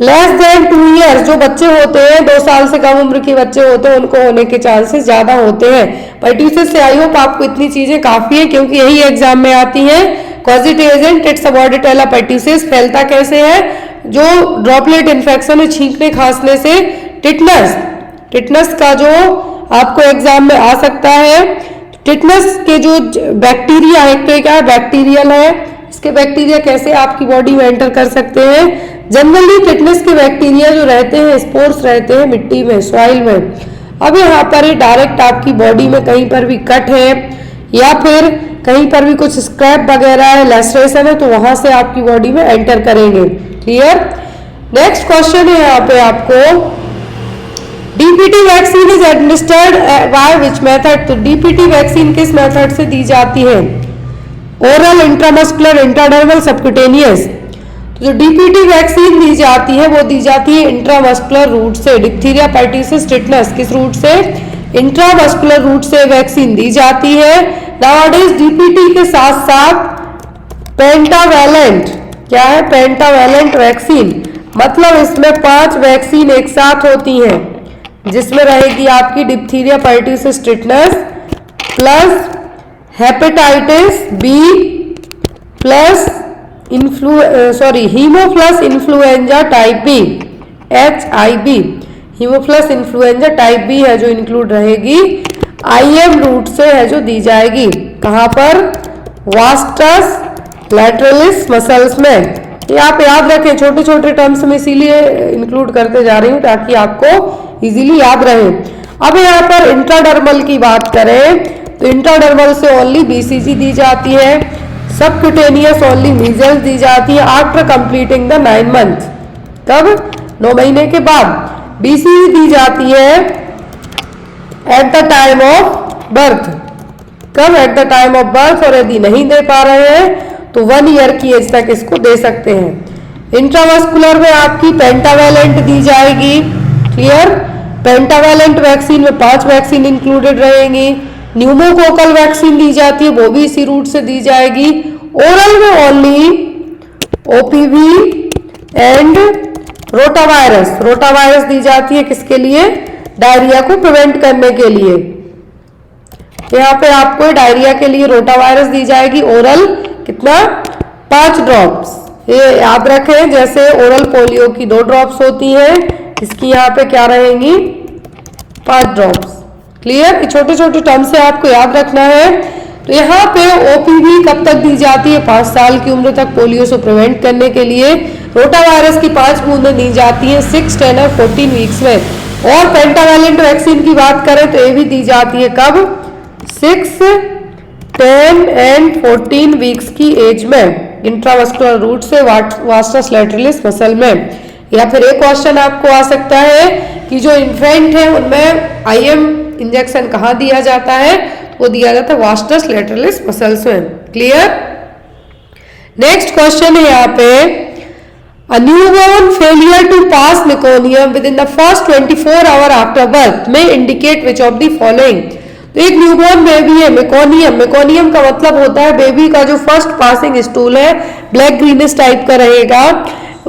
लेस देन 2 ईयर्स, जो बच्चे होते हैं 2 साल से कम उम्र के बच्चे होते हैं, उनको होने के चांसेस ज्यादा होते हैं पर्ट्यूसिस से। आई होप आपको इतनी चीजें काफी है, क्योंकि यही एग्जाम में आती हैं। Causative agent its Bordetella pertussis. फैलता कैसे है, जो ड्रॉपलेट इन्फेक्शन है, छींकने खांसने से। टिटनस, टिटनस का जो आपको एग्जाम में आ सकता है, टिटनस के जो बैक्टीरिया है, तो क्या है, बैक्टीरियल है, इसके बैक्टीरिया कैसे आपकी बॉडी में एंटर कर सकते हैं। जनरली टिटनस के बैक्टीरिया जो रहते हैं, स्पोर्स रहते हैं मिट्टी में, सॉइल में। अब यहाँ पर डायरेक्ट आपकी बॉडी में कहीं पर भी कट है या फिर कहीं पर भी कुछ स्क्रैप वगैरह है, लैसरेशन है, तो वहां से आपकी बॉडी में एंटर करेंगे। क्लियर। नेक्स्ट क्वेश्चन है यहाँ पे आपको, DPT vaccine is administered by which method. तो डीपीटी वैक्सीन किस मेथड से दी जाती है, ओरल, इंट्रामस्कुलर, इंट्राडर्मल, सबक्यूटेनियस। तो जो डीपीटी वैक्सीन दी जाती है वो दी जाती है इंट्रामस्कुलर रूट से। डिप्थीरिया, पर्ट्यूसिस, टिटनस किस रूट से, इंट्रामस्कुलर रूट से वैक्सीन दी जाती है। नाउअडेज डीपीटी के साथ साथ पेंटावैलेंट, क्या है, पेंटावैलेंट वैक्सीन, मतलब इसमें 5 वैक्सीन एक साथ होती हैं, जिसमें रहेगी आपकी diphtheria, pertussis, tetanus plus hepatitis B plus haemophilus influenzae type B, HIV, haemophilus influenzae type B है जो इंक्लूड रहेगी। IM रूट से है जो दी जाएगी, कहां पर, वास्टस लैटरलिस मसल्स में। ये आप याद रखें, छोटे छोटे टर्म्स में इसीलिए इंक्लूड करते जा रही हूं ताकि आपको इजीली याद रहे। अब यहाँ पर इंट्राडर्मल की बात करें तो इंट्राडर्मल से ओनली BCG दी जाती है, सबक्यूटेनियस ओनली मीजल्स दी जाती है आफ्टर कंप्लीटिंग द 9 मंथ। कब, 9 महीने के बाद। BCG दी जाती है at the time of birth. कब, at the time of birth. और यदि नहीं दे पा रहे हैं तो 1 ईयर की एज तक इसको दे सकते हैं। इंट्रामस्कुलर में आपकी पेंटावैलेंट दी जाएगी। क्लियर। पेंटावैलेंट वैक्सीन में 5 वैक्सीन इंक्लूडेड रहेंगी। न्यूमोकोकल वैक्सीन दी जाती है, वो भी इसी रूट से दी जाएगी। ओरल में only OPV and rotavirus, rotavirus दी जाती है किसके लिए, डायरिया को प्रिवेंट करने के लिए। यहाँ पे आपको डायरिया के लिए रोटावायरस दी जाएगी। ओरल कितना, 5 ड्रॉप्स। ये याद रखें, जैसे ओरल पोलियो की 2 ड्रॉप्स होती हैं, इसकी यहाँ पे क्या रहेंगी, 5 ड्रॉप्स। क्लियर। छोटे छोटे टर्म से आपको याद रखना है। तो यहाँ पे OPV कब तक दी जाती है, 5 साल की उम्र तक पोलियो से प्रिवेंट करने के लिए। रोटावायरस की 5 बूंदें दी जाती हैं 6, 10 और 14 वीक्स में। और पेंटावैलेंट वैक्सीन की बात करें तो ये भी दी जाती है कब, 6, 10 एंड 14 वीक्स की एज में, इंट्रामस्कुलर रूट से, वास्टस लैटरलिस मसल में। या फिर एक क्वेश्चन आपको आ सकता है कि जो इन्फेंट है उनमें IM इंजेक्शन कहाँ दिया जाता है, वो दिया जाता है वास्टस लैटरलिस मसल्स में। क्लियर। नेक्स्ट क्वेश्चन है यहाँ पे, a newborn failure to pass meconium within the first 24 hour after birth में indicate which of the following. तो एक न्यूबॉर्न बेबी है, मेकोनियम, मेकोनियम का मतलब होता है बेबी का जो फर्स्ट पासिंग स्टूल है ब्लैक ग्रीनिश टाइप का रहेगा।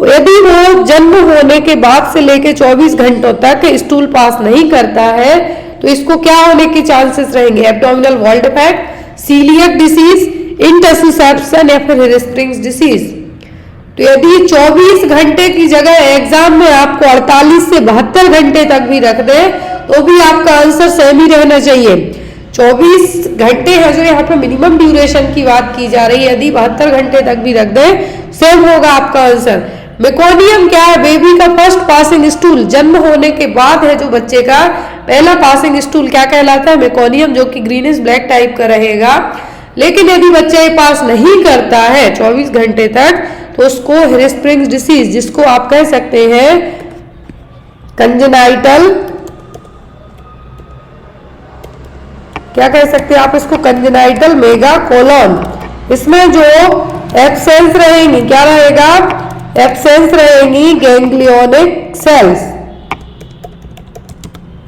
यदि वो जन्म होने के बाद से लेके 24 घंटों तक स्टूल पास नहीं करता है तो इसको क्या होने के चांसेस रहेंगे, abdominal wall defect, celiac disease, intussusception या फिर हिस्ट्रिंग्स डिसीज। तो यदि 24 घंटे की जगह एग्जाम में आपको 48 से 72 घंटे तक भी रख दे तो भी आपका आंसर सेम ही रहना चाहिए। 24 घंटे है जो यहाँ पे मिनिमम ड्यूरेशन की बात की जा रही है, यदि 72 घंटे तक भी रख दे सेम होगा आपका आंसर। मेकोनियम क्या है, बेबी का फर्स्ट पासिंग स्टूल, जन्म होने के बाद है जो बच्चे का पहला पासिंग स्टूल क्या कहलाता है, मेकोनियम, जो कि ग्रीनिश ब्लैक टाइप का रहेगा। लेकिन यदि बच्चा ये पास नहीं करता है 24 घंटे तक तो उसको हिस्ट्रिंग्स डिसीज, जिसको आप कह सकते हैं कंजेनाइटल, क्या कह सकते हैं आप इसको, कंजेनाइटल मेगा कोलोन इसमें जो एब्सेंस रहेंगी, क्या रहेगा, एब्सेंस रहेंगी गैंग्लियोनिक सेल्स।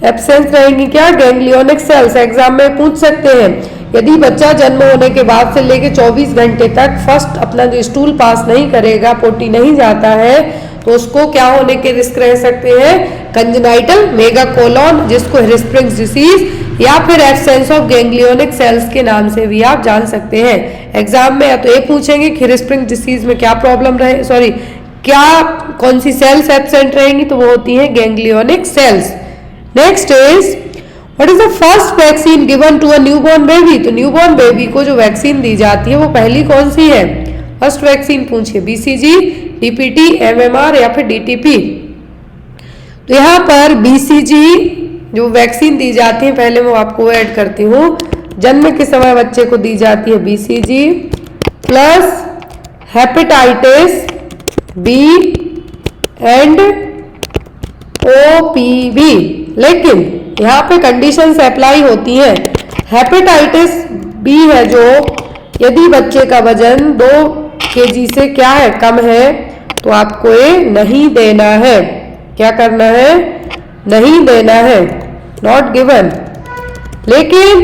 एब्सेंस रहेंगी क्या, गैंग्लियोनिक सेल्स। एग्जाम में पूछ सकते हैं, यदि बच्चा जन्म होने के बाद से लेके 24 घंटे तक फर्स्ट अपना जो स्टूल पास नहीं करेगा, पोटी नहीं जाता है, तो उसको क्या होने के रिस्क रह सकते हैं, कंजेनाइटल मेगाकोलोन, जिसको हिरस्प्रिंग्स डिसीज या फिर एब्सेंस ऑफ गैंग्लियोनिक सेल्स के नाम से भी आप जान सकते हैं। एग्जाम में या तो ये पूछेंगे कि हिरस्प्रिंग डिसीज में क्या प्रॉब्लम रहे, सॉरी क्या कौन सी सेल्स एब्सेंट रहेंगी, तो वो होती है ganglionic cells. Next is what is the first vaccine given to a newborn baby. तो न्यूबॉर्न बेबी को जो वैक्सीन दी जाती है वो पहली कौन सी है, फर्स्ट वैक्सीन पूछिए, बीसीजी, डीपीटी, एमएमआर या फिर डीटीपी। तो यहाँ पर बीसीजी जो वैक्सीन दी जाती है, पहले मैं आपको ऐड करती हूँ, जन्म के समय बच्चे को दी जाती है BCG plus hepatitis B and OPV. लेकिन यहाँ पे कंडीशंस अप्लाई होती हैं। हेपेटाइटिस बी है जो, यदि बच्चे का वजन 2 kg से क्या है, कम है, तो आपको ये नहीं देना है। क्या करना है, नहीं देना है, नॉट गिवन। लेकिन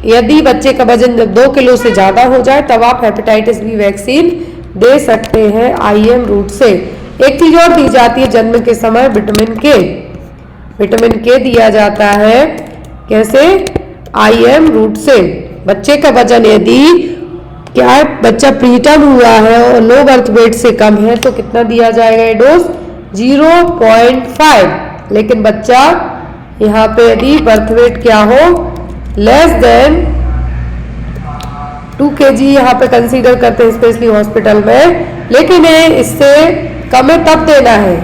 यदि बच्चे का वजन जब 2 किलो से ज्यादा हो जाए तब आप हेपेटाइटिस बी वैक्सीन दे सकते हैं IM रूट से। एक चीज और दी जाती है जन्म के समय, विटामिन के। विटामिन के दिया जाता है, कैसे, IM रूट से। बच्चे का वजन यदि क्या है, बच्चा प्रीटर्म हुआ है और लो बर्थ वेट से कम है, तो कितना दिया जाएगा ये डोज, 0.5। लेकिन बच्चा यहाँ पे यदि बर्थ वेट क्या हो, लेस देन 2 kg यहाँ पे कंसीडर करते हैं स्पेशली हॉस्पिटल में, लेकिन इससे कम है तब देना है।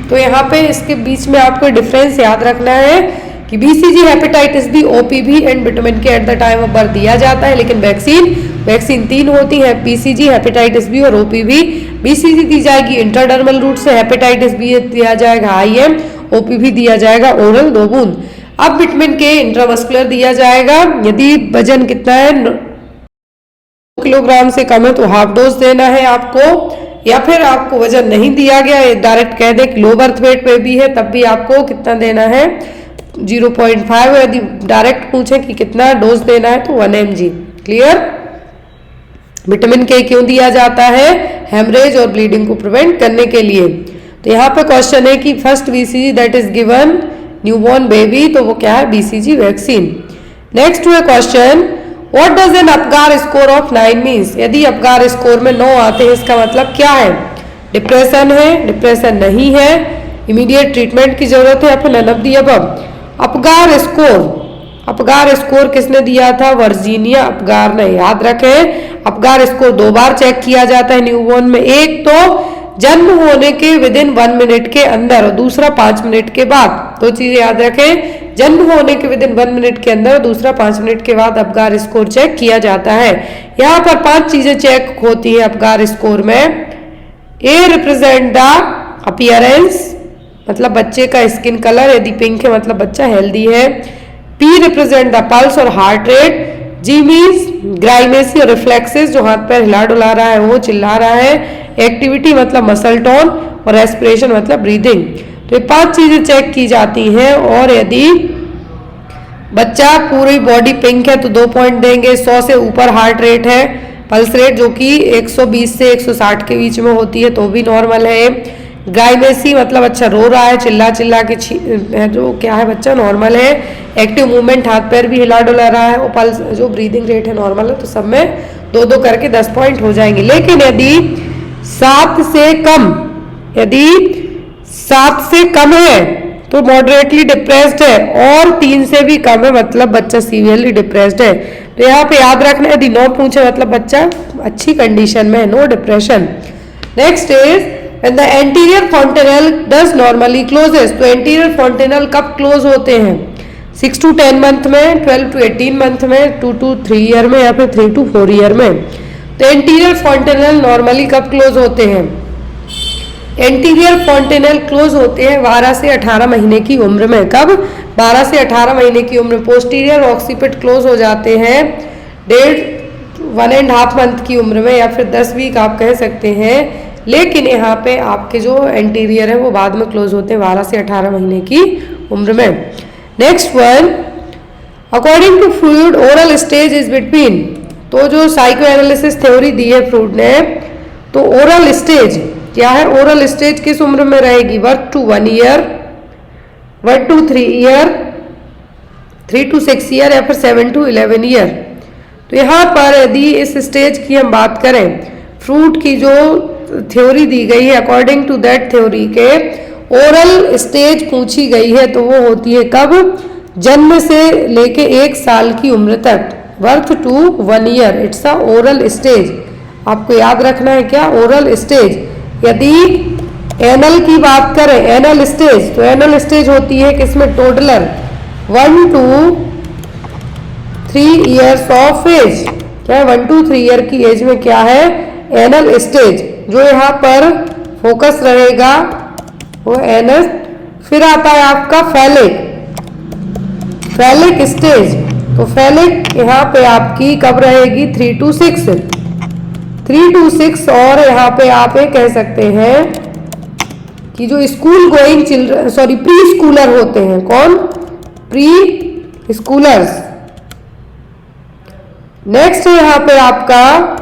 तो यहाँ पे इसके बीच में आपको डिफरेंस याद रखना है कि BCG, hepatitis B, OPV and vitamin K at the time of birth दिया जाता है, लेकिन वैक्सीन 3 होती है, बीसीजी, हेपेटाइटिस बी और ओपीवी। बीसीजी दी जाएगी इंट्राडर्मल रूट से, हेपेटाइटिस बी दिया जाएगा IM, ओपीवी दिया जाएगा ओरल 2 बूंद। अब विटामिन के इंट्रामस्कुलर दिया जाएगा, यदि वजन कितना है, 2 किलोग्राम से कम है तो हाफ डोज देना है आपको, या फिर आपको वजन नहीं दिया गया, डायरेक्ट कह दे कि लो बर्थ वेट पे भी है, तब भी आपको कितना देना है, 0.5। यदि डायरेक्ट पूछे कि कितना डोज देना है तो 1 mg। क्लियर। विटामिन के क्यों दिया जाता है, हेमरेज और ब्लीडिंग को प्रिवेंट करने के लिए। तो यहाँ पे क्वेश्चन है कि first BCG that is given newborn baby, तो वो क्या है, बीसीजी वैक्सीन। नेक्स्ट हुआ question, what does N Apgar score of 9 means. यदि अपगार स्कोर में 9 आते हैं, इसका मतलब क्या है, डिप्रेशन है, डिप्रेशन नहीं है, इमीडिएट ट्रीटमेंट की जरूरत है, या फिर none of the above. Apgar score किसने दिया था, वर्जीनिया अपगार ने। याद रखें, अपगार स्कोर 2 बार चेक किया जाता है न्यूबॉर्न में, एक तो जन्म होने के विदिन 1 मिनट के अंदर और दूसरा 5 मिनट के बाद। 2 चीजें याद रखें, जन्म होने के विदिन 1 मिनट के अंदर, दूसरा 5 मिनट के बाद अपगार स्कोर चेक किया जाता है। यहाँ पर 5 चीजें चेक होती है अपगार स्कोर में। ए रिप्रेजेंट द अपीयरेंस, मतलब बच्चे का स्किन कलर, यदि पिंक है मतलब बच्चा हेल्दी है। पी रिप्रेजेंट द पल्स और हार्ट रेट। जी मीन्स ग्राइमेसी और रिफ्लेक्सेस, जो हाथ पैर हिला डुला रहा है, वो चिल्ला रहा है। एक्टिविटी मतलब मसल टोन, और रेस्पिरेशन मतलब ब्रीदिंग। तो ये 5 चीजें चेक की जाती हैं, और यदि बच्चा पूरी बॉडी पिंक है तो 2 पॉइंट देंगे। 100 से ऊपर हार्ट रेट है, पल्स रेट जो कि 120 से 160 के बीच में होती है तो भी नॉर्मल है। ग्राइमेसी मतलब अच्छा रो रहा है, चिल्ला चिल्ला के है, जो क्या है बच्चा नॉर्मल है। एक्टिव मूवमेंट, हाथ पैर भी हिला डुला रहा है, और पल्स जो ब्रीदिंग रेट है नॉर्मल है। तो सब में 2-2 करके 10 पॉइंट हो जाएंगे। लेकिन यदि 7 से कम है तो मॉडरेटली डिप्रेस्ड है, और 3 से भी कम है मतलब बच्चा सीवियरली डिप्रेस्ड है। तो यहाँ पे याद रखना, यदि 9 पूछे मतलब बच्चा अच्छी कंडीशन में है, no depression. Next is when the anterior fontanelle does normally closes। तो anterior fontanelle कब क्लोज होते हैं, 6 to 10 मंथ में, 12 to 18 मंथ में, 2 to 3 ईयर में, या फिर 3 to 4 ईयर में। तो एंटीरियर fontanelle नॉर्मली कब क्लोज होते हैं, एंटीरियर fontanelle क्लोज होते हैं 12 से 18 महीने की उम्र में। कब, 12 से 18 महीने की उम्र। पोस्टीरियर ऑक्सीपिट क्लोज हो जाते हैं 1.5 1.5 मंथ की उम्र में, या फिर 10 वीक आप कह सकते हैं, लेकिन यहाँ पे आपके जो एंटीरियर है वो बाद में क्लोज होते हैं 12 से 18 महीने की उम्र में। Next one, according to Freud oral stage is between, तो जो साइको एनालिसिस थ्योरी दी है फ्रूड ने, तो ओरल स्टेज क्या है, ओरल स्टेज किस उम्र में रहेगी, 1 to 1 year, 1 to 3 year, 3 to 6 year, या फिर 7 to 11 ईयर। तो यहाँ पर यदि इस स्टेज की हम बात करें, फ्रूट की जो थ्योरी दी गई है, अकॉर्डिंग टू दैट थ्योरी के ओरल स्टेज पूछी गई है, तो वो होती है कब, जन्म से लेके 1 साल की उम्र तक, birth to 1 year, it's a oral stage. आपको याद रखना है क्या, ओरल स्टेज। यदि एनल की बात करें, एनल स्टेज, तो एनल स्टेज होती है किसमें, toddler, 1 to 3 years of age, क्या है 1 to 3 ईयर की एज में क्या है, एनल स्टेज। जो यहाँ पर फोकस रहेगा वो एनल। फिर आता है आपका फैलिक, फैलिक स्टेज, तो फैलिक यहाँ पे आपकी कब रहेगी, 3 to 6, 3 to 6। और यहाँ पे आप ये कह सकते हैं कि जो school going children, sorry pre Schuler होते हैं, कौन, प्री स्कूलर्स। नेक्स्ट है यहाँ पे आपका,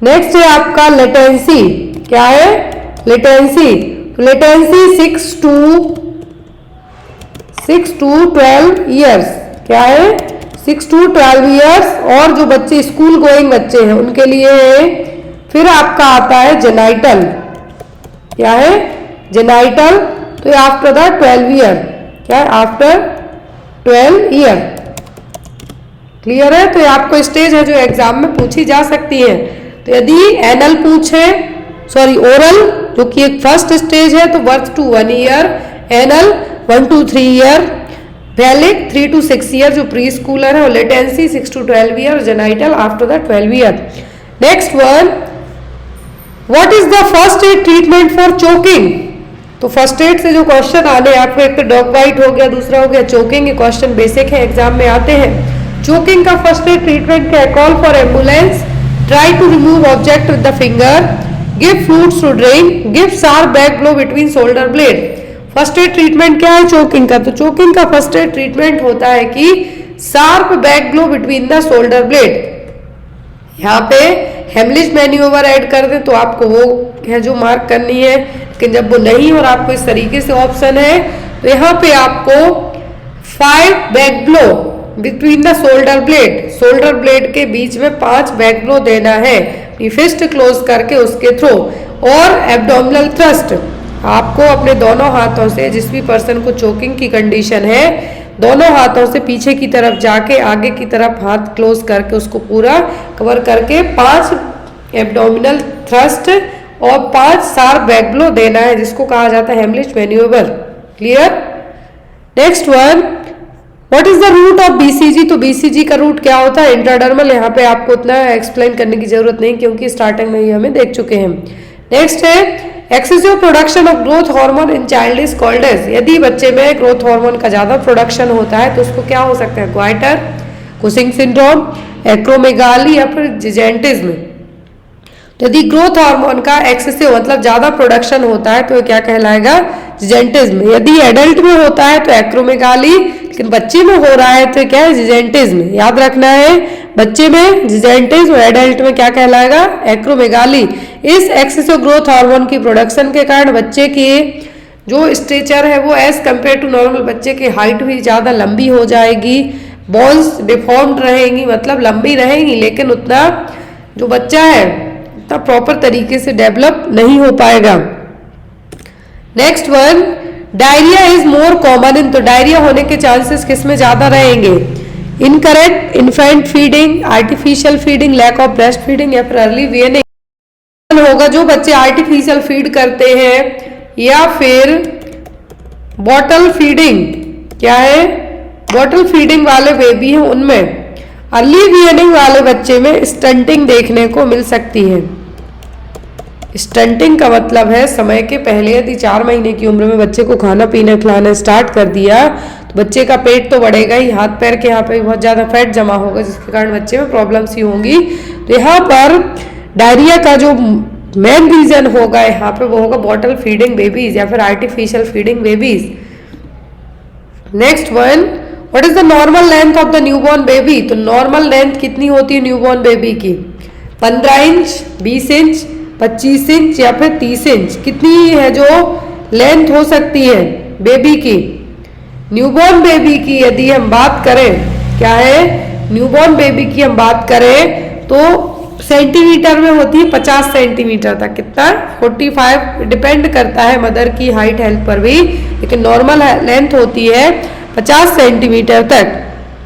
नेक्स्ट है आपका लेटेंसी, क्या है, लेटेंसी। लेटेंसी 6 to 12 ईयर्स, क्या है, 6 to 12 ईयर्स। और जो बच्चे स्कूल गोइंग बच्चे हैं उनके लिए है। फिर आपका आता है जेनाइटल, क्या है, जेनाइटल, तो आफ्टर द 12 ईयर, क्या है, आफ्टर 12 ईयर। क्लियर है। तो ये आपको स्टेज है जो एग्जाम में पूछी जा सकती है। तो यदि एनल पूछे, सॉरी ओरल जो कि एक फर्स्ट स्टेज है, तो birth to 1 year, anal 1 to 3 year, phallic 3 to 6 year जो प्री स्कूलर है, और latency 6 to 12 year, genital after the 12 year. Next one, what is the first aid treatment for choking. तो first aid से जो question आने आपको, एक तो डॉग बाइट हो गया, दूसरा हो गया चोकिंग। ये क्वेश्चन बेसिक है, एग्जाम में आते हैं। चोकिंग का फर्स्ट एड ट्रीटमेंट क्या है, call for ambulance, try to remove object with the finger, give fluids to drink, give sharp back blow between shoulder blade. First aid treatment क्या है choking का, तो चोकिंग का फर्स्ट एड ट्रीटमेंट होता है कि sharp back blow between the shoulder blade. यहाँ पे हेमलिज मैन्यूवर ऐड कर दें तो आपको वो है जो मार्क करनी है, लेकिन जब वो नहीं और आपको इस तरीके से ऑप्शन है, तो यहाँ पे आपको 5 back blow between the shoulder blade, shoulder blade के बीच में 5 बैक ब्लो देना है, फिस्ट क्लोज करके उसके थ्रू। और एब्डोमिनल थ्रस्ट, आपको अपने दोनों हाथों से, जिस भी पर्सन को चोकिंग की कंडीशन है, दोनों हाथों से पीछे की तरफ जाके आगे की तरफ हाथ क्लोज करके उसको पूरा कवर करके 5 एब्डोमिनल थ्रस्ट और 5 शार्प बैक ब्लो देना है, जिसको कहा जाता है Heimlich manoeuvre. Clear. Next one, what is the route of BCG. तो बीसीजी का रूट क्या होता है, इंट्राडर्मल। यहाँ पे आपको उतना एक्सप्लेन करने की जरूरत नहीं, क्योंकि स्टार्टिंग में ही हमें देख चुके हैं। नेक्स्ट है excessive production of growth hormone in child is called as. यदि बच्चे में ग्रोथ हार्मोन का ज्यादा प्रोडक्शन होता है तो उसको क्या हो सकता है, ग्वाइटर, कुशिंग सिंड्रोम, एक्रोमेगाली या फिर जिजेंटिज्म। तो यदि ग्रोथ हार्मोन का एक्सेसिव मतलब ज्यादा प्रोडक्शन होता है तो क्या कहलाएगा, जिजेंटिज्म। यदि एडल्ट में होता है तो एक्रोमेगाली, लेकिन बच्चे में हो रहा है तो क्या है, जिजेंटिज्म। याद रखना है, बच्चे में जिजेंटिज्म, एडल्ट में क्या कहलाएगा, एक्रोमेगाली। इस एक्सेसिव ग्रोथ हार्मोन की प्रोडक्शन के कारण बच्चे की जो स्ट्रेचर है वो एज कंपेयर टू नॉर्मल, बच्चे की हाइट भी ज्यादा लंबी हो जाएगी, बोन्स डिफॉर्म्ड रहेंगी, मतलब लंबी रहेंगी, लेकिन उतना जो बच्चा है उतना प्रॉपर तरीके से डेवलप नहीं हो पाएगा। Next one, diarrhoea is more common in. तो डायरिया होने के चांसेस किसमें ज्यादा रहेंगे, incorrect infant feeding, artificial feeding, lack of breast feeding या फिर अर्ली वीनिंग होगा। जो बच्चे आर्टिफिशियल फीड करते हैं या फिर बॉटल फीडिंग, क्या है, बॉटल फीडिंग वाले बेबी हैं, उनमें अर्ली वीनिंग वाले बच्चे में स्टंटिंग देखने को मिल सकती है। स्टंटिंग का मतलब है समय के पहले यदि 4 महीने की उम्र में बच्चे को खाना पीना खिलाना स्टार्ट कर दिया तो बच्चे का पेट तो बढ़ेगा ही, हाथ पैर के यहाँ पे बहुत ज़्यादा फैट जमा होगा जिसके कारण बच्चे में प्रॉब्लम्स ही होंगी। तो यहाँ पर डायरिया का जो मेन रीजन होगा यहाँ पे वो होगा बॉटल फीडिंग बेबीज या फिर artificial feeding babies. Next one, what is the normal length of the newborn baby? तो नॉर्मल लेंथ कितनी होती है न्यूबॉर्न बेबी की? 15 इंच, 20 इंच, 25 इंच या फिर 30 इंच? कितनी है जो लेंथ हो सकती है बेबी की? न्यूबॉर्न बेबी की यदि हम बात करें, क्या है, न्यूबॉर्न बेबी की हम बात करें तो सेंटीमीटर में होती है 50 सेंटीमीटर तक। कितना? 45, डिपेंड करता है मदर की हाइट हेल्थ पर भी, लेकिन नॉर्मल लेंथ होती है 50 सेंटीमीटर तक।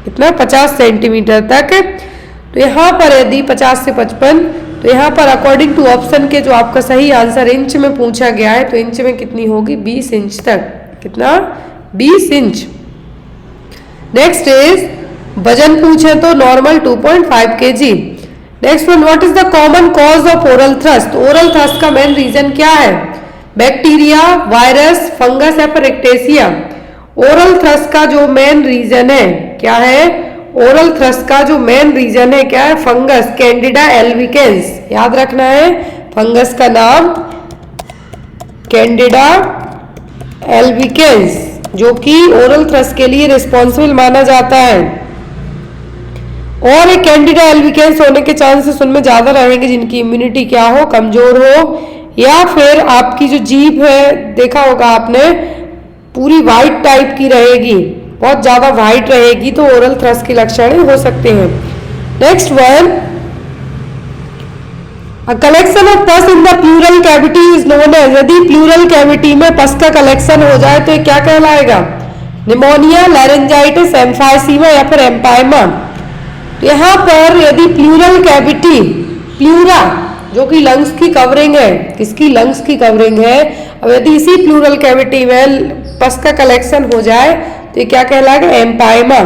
कितना? 50 सेंटीमीटर तक। तो यहाँ पर यदि 50 से 55, तो यहाँ पर अकॉर्डिंग टू ऑप्शन के जो आपका सही आंसर इंच में पूछा गया है तो इंच में कितनी होगी? 20 इंच तक। कितना? 20 इंच। नेक्स्ट इज वजन पूछे तो normal 2.5 kg। Next one, what is the common cause of oral thrust? Oral thrust का मेन रीजन क्या है? बैक्टीरिया, वायरस, फंगस या फिर एक्टेसिया? ओरल थ्रस्ट का जो मेन रीजन है क्या है? ओरल थ्रस्ट का जो मेन रीजन है क्या है? Fungus, Candida albicans. याद रखना है फंगस का नाम कैंडिडा एल्बिकेंस, जो कि ओरल थ्रस्ट के लिए रिस्पॉन्सिबल माना जाता है। और एक कैंडिडा एल्बिकेंस होने के चांसेस उनमें ज्यादा रहेंगे जिनकी इम्यूनिटी क्या हो? कमजोर हो, या फिर आपकी जो जीभ है देखा होगा आपने पूरी वाइट टाइप की रहेगी, बहुत ज्यादा वाइट रहेगी, तो ओरल थ्रस्ट के लक्षण हो सकते हैं। Next one, collection of pus in the pleural cavity is known as. यदि प्लूरल कैविटी में पस का कलेक्शन हो जाए तो ये क्या कहलाएगा? निमोनिया, लैरिंजाइटिस, एम्फाइसीमा या फिर एम्पाइमा? तो यहाँ पर यदि प्लूरल कैविटी, प्लूरा जो कि लंग्स की कवरिंग है, किसकी? लंग्स की कवरिंग है। अब यदि इसी प्लूरल कैविटी में पस का कलेक्शन हो जाए तो ये क्या कहलाएगा? एम्पाइमा।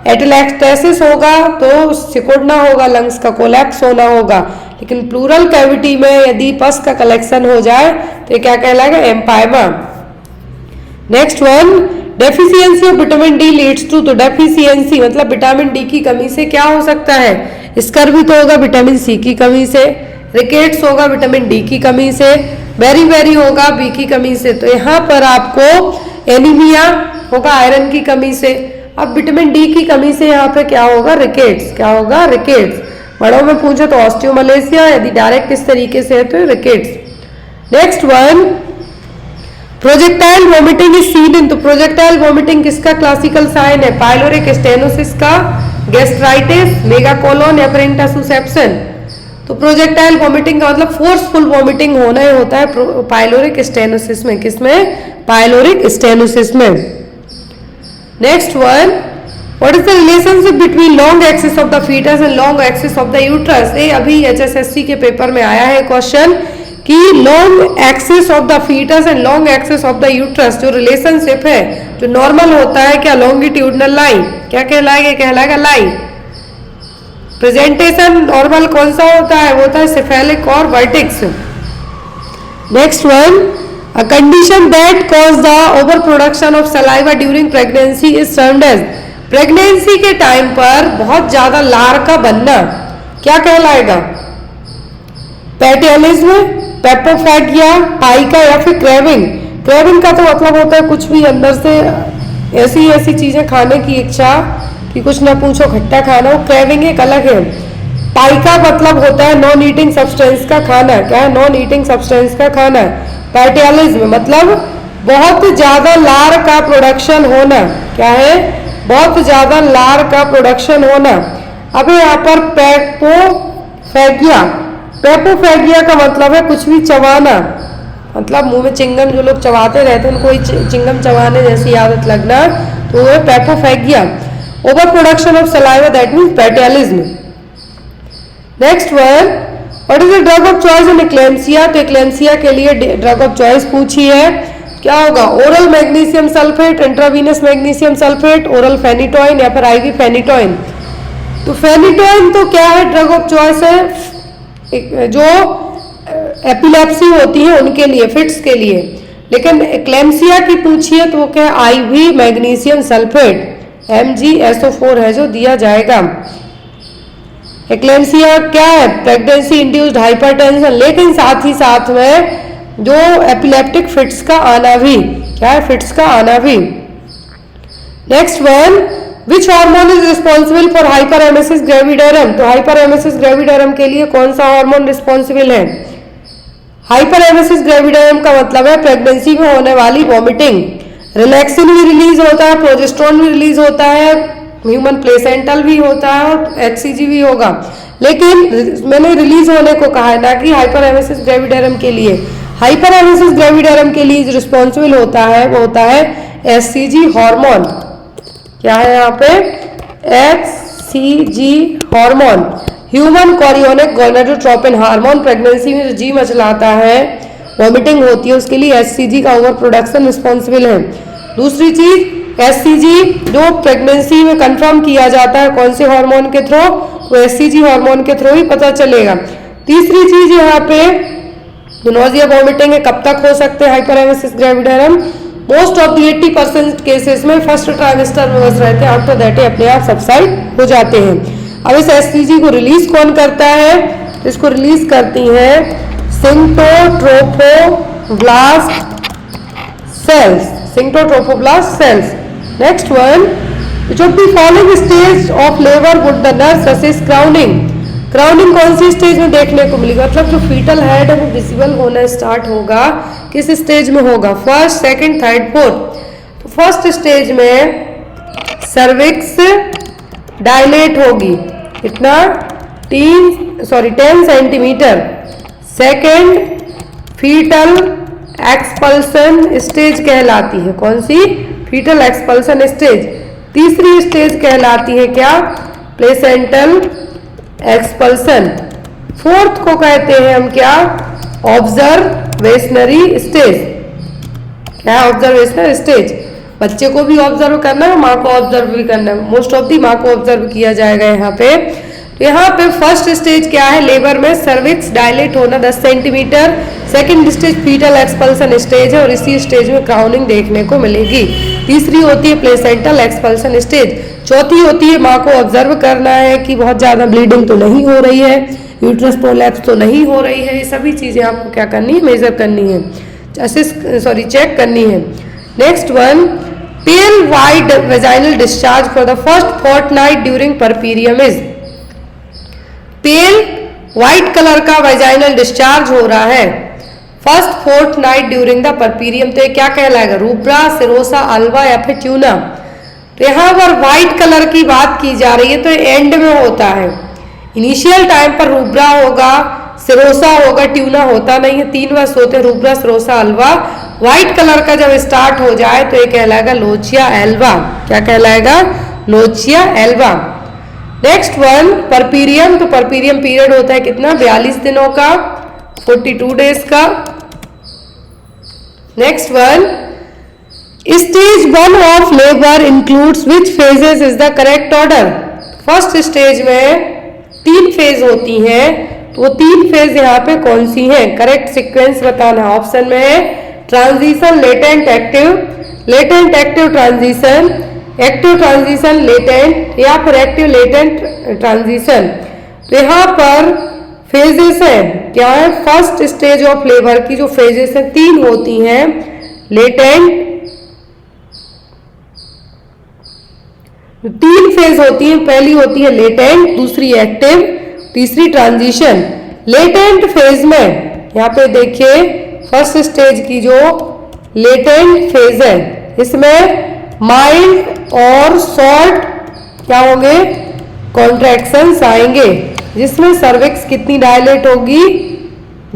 एटेलेक्टेसिस होगा तो सिकुड़ना होगा, लंग्स का कोलैप्स होना होगा, लेकिन प्लूरल कैविटी में यदि पस का कलेक्शन हो जाए तो ये क्या कहलाएगा? Empyema. Next one, deficiency of vitamin D leads to. तो डेफिशिएंसी मतलब विटामिन डी की कमी से क्या हो सकता है? स्कर्वी तो होगा विटामिन सी की कमी से, रिकेट्स होगा विटामिन डी की कमी से, बेरी बेरी होगा बी की कमी से। तो यहाँ पर आपको एनीमिया होगा आयरन की कमी से। अब विटामिन डी की कमी से यहाँ पे क्या होगा? रिकेट्स। क्या होगा? रिकेट्स। बड़ों में पूछो तो ऑस्टियोमलेशिया, यदि डायरेक्ट इस तरीके से है तो rickets. Next one, projectile vomiting is seen in. तो प्रोजेक्टाइल वोमिटिंग किसका क्लासिकल साइन है? पाइलोरिक स्टेनोसिस का, गैस्ट्राइटिस, मेगाकोलोन या फिर इंटरसुसेप्शन? तो प्रोजेक्टाइल वोमिटिंग का मतलब फोर्सफुल वोमिटिंग होना ही होता है पाइलोरिक स्टेनोसिस में। किसमें? पाइलोरिक स्टेनोसिस में। Next one, what is the relationship between long axis of the foetus and long axis of the uterus? ये अभी HSSC के पेपर में आया है क्वेश्चन कि long axis of the foetus and long axis of the uterus जो relationship है, जो नॉर्मल होता है क्या? Longitudinal line. क्या कहलाएगा? कहलाएगा लाइन। प्रेजेंटेशन नॉर्मल कौन सा होता है? वो होता है सेफेलिक और vertex. Next one, a condition that cause the over production of saliva during pregnancy is termed as. Pregnancy के टाइम पर बहुत ज्यादा लार का बनना क्या कहलाएगा? पैटियलिज्म, पेप्टोफैगिया, पाइका या फिर क्रेविंग? क्रेविंग का तो मतलब होता है कुछ भी अंदर से ऐसी ऐसी चीजें खाने की इच्छा कि कुछ ना पूछो खट्टा खाना, वो क्रेविंग एक अलग है। पाइका मतलब होता है नॉन ईटिंग सब्सटेंस का खाना। क्या है? नॉन ईटिंग सब्सटेंस का खाना। पैटियलिज्म मतलब बहुत ज्यादा लार का प्रोडक्शन होना। क्या है? बहुत ज्यादा लार का प्रोडक्शन होना। अब यहाँ पर पेप्टोफैगिया, पेप्टोफैगिया का मतलब है कुछ भी चबाना, मतलब मुंह में चिंगम जो लोग चबाते रहते हैं उनको चिंगम चबाने जैसी आदत लगना, तो वो है peptophagia. Over production of saliva that means ptyalism. Next one, what is the drug of choice in eclampsia? तो एक्लेम्सिया के लिए ड्रग ऑफ चॉइस पूछी है, क्या होगा? Oral magnesium sulphate, intravenous magnesium sulphate, oral phenytoin या फिर IV फेनिटोइन? तो फेनिटोइन तो क्या है? ड्रग ऑफ चॉइस है जो एपिलेप्सी होती है उनके लिए, फिट्स के लिए। लेकिन एक्लेम्सिया की पूछिए तो वो क्या है, IV मैग्नीशियम सल्फेट MgSO4 है जो दिया जाएगा। एक्लेम्सिया क्या है, प्रेगनेंसी इंड्यूस्ड हाइपरटेंशन, लेकिन साथ ही साथ में जो एपिलेप्टिक फिट्स का आना भी, क्या है, फिट्स का आना भी। Next one, which hormone is responsible for hyperemesis gravidarum, तो हाइपरेमेसिस ग्रेविडरम के लिए कौन सा हार्मोन रिस्पॉन्सिबल है? हाइपरेमेसिस ग्रेविडरम का मतलब है प्रेगनेंसी में होने वाली वॉमिटिंग। रिलैक्सिन भी रिलीज होता है, प्रोजेस्टेरोन भी रिलीज होता है, ह्यूमन प्लेसेंटल भी होता है और HCG भी होगा, लेकिन मैंने रिलीज होने को कहा है ना कि हाइपरेमेसिस ग्रेविडरम के लिए। हाइपरेमेसिस ग्रेविडरम के लिए जो रिस्पॉन्सिबल होता है वो होता है HCG हार्मोन। क्या है यहाँ पे, HCG hormone, human chorionic gonadotropin hormone. Pregnancy में जो जी मचलाता है, वॉमिटिंग होती है, उसके लिए HCG का ओवर प्रोडक्शन रिस्पॉन्सिबल है। दूसरी चीज, HCG जो प्रेगनेंसी में कंफर्म किया जाता है कौन से हार्मोन के थ्रू, तो HCG हार्मोन के थ्रू ही पता चलेगा। तीसरी चीज यहाँ पे नोजिया वॉमिटिंग है, कब तक हो सकते हैं hyperemesis gravidarum? Most of the 80% cases में फर्स्ट ट्राइमेस्टर में बस रहते हैं, आफ्टर दैट अपने आप सबसाइड हो जाते हैं। अब इस HCG को रिलीज कौन करता है? इसको रिलीज करती है syncytiotrophoblast cells, syncytiotrophoblast cells. Next one, which of the following stage of labor would the nurse assist crowning? Crowning कौन सी स्टेज में देखने को मिलेगा? मतलब जो फीटल हेड है वो विजिबल होना स्टार्ट होगा, किस स्टेज में होगा? First, second, third, fourth. तो फर्स्ट स्टेज में सर्विक्स डायलेट होगी, कितना, 10 centimetre. Second, fetal expulsion stage कहलाती है, कौन सी? Fetal expulsion stage. तीसरी स्टेज कहलाती है क्या? Placental expulsion. फोर्थ को कहते हैं हम क्या? ऑब्जर्वेशनरी स्टेज। क्या है ऑब्जर्वेशनल स्टेज? बच्चे को भी ऑब्जर्व करना है, माँ को ऑब्जर्व भी करना है, मोस्ट ऑफ दी माँ को ऑब्जर्व किया जाएगा यहाँ पे। तो यहाँ पे फर्स्ट स्टेज क्या है लेबर में? सर्विक्स डायलेट होना 10 centimetre. Second stage foetal expulsion stage है और इसी स्टेज में क्राउनिंग देखने को मिलेगी। तीसरी होती है प्लेसेंटल एक्सपल्सन स्टेज। चौथी होती है माँ को ऑब्जर्व करना है कि बहुत ज़्यादा ब्लीडिंग तो नहीं हो रही है, यूट्रस प्रोलैप्स तो नहीं हो रही है, ये सभी चीज़ें आपको क्या करनी है? मेजर करनी है, चेक करनी है। Next one, pale white vaginal discharge for the first fortnight during puerperium is. Pale white colour का वेजाइनल डिस्चार्ज हो रहा है first fortnight during the puerperium, तो ये क्या कहलाएगा? रूब्रा, सिरोसा, अल्वा या फिर ट्यूना। तो यहाँ पर व्हाइट कलर की बात की जा रही है तो एंड में होता है। इनिशियल टाइम पर रूब्रा होगा, सिरोसा होगा, ट्यूना होता नहीं है। 3 वर्ष होते हैं, rubra, serosa, Alva. White colour का जब स्टार्ट हो जाए तो ये कहलाएगा लोचिया एल्वा। क्या कहलाएगा? Lochia alba. Next one, puerperium. तो परपीरियम पीरियड होता है कितना? 42 दिनों का, 42 डेज का। Next one, stage 1 of labour includes which phases is the correct order. First stage में 3 फेज होती हैं, तो वो 3 फेज यहाँ पे कौन सी हैं? करेक्ट सीक्वेंस बताना। ऑप्शन में है transition, latent, active, latent active transition, active transition latent या फिर एक्टिव लेटेंट ट्रांजिशन। तो यहाँ पर फेजेस है, क्या है? फर्स्ट स्टेज ऑफ लेबर की जो फेजेस है 3 होती हैं। लेटेंट, 3 फेज होती है, पहली होती है लेटेंट, दूसरी एक्टिव, तीसरी ट्रांजिशन। लेटेंट फेज में यहाँ पे देखिए फर्स्ट स्टेज की जो लेटेंट फेज है इसमें माइल्ड और शॉर्ट क्या होंगे? कॉन्ट्रैक्शंस आएंगे, जिसमें सर्विक्स कितनी डायलेट होगी?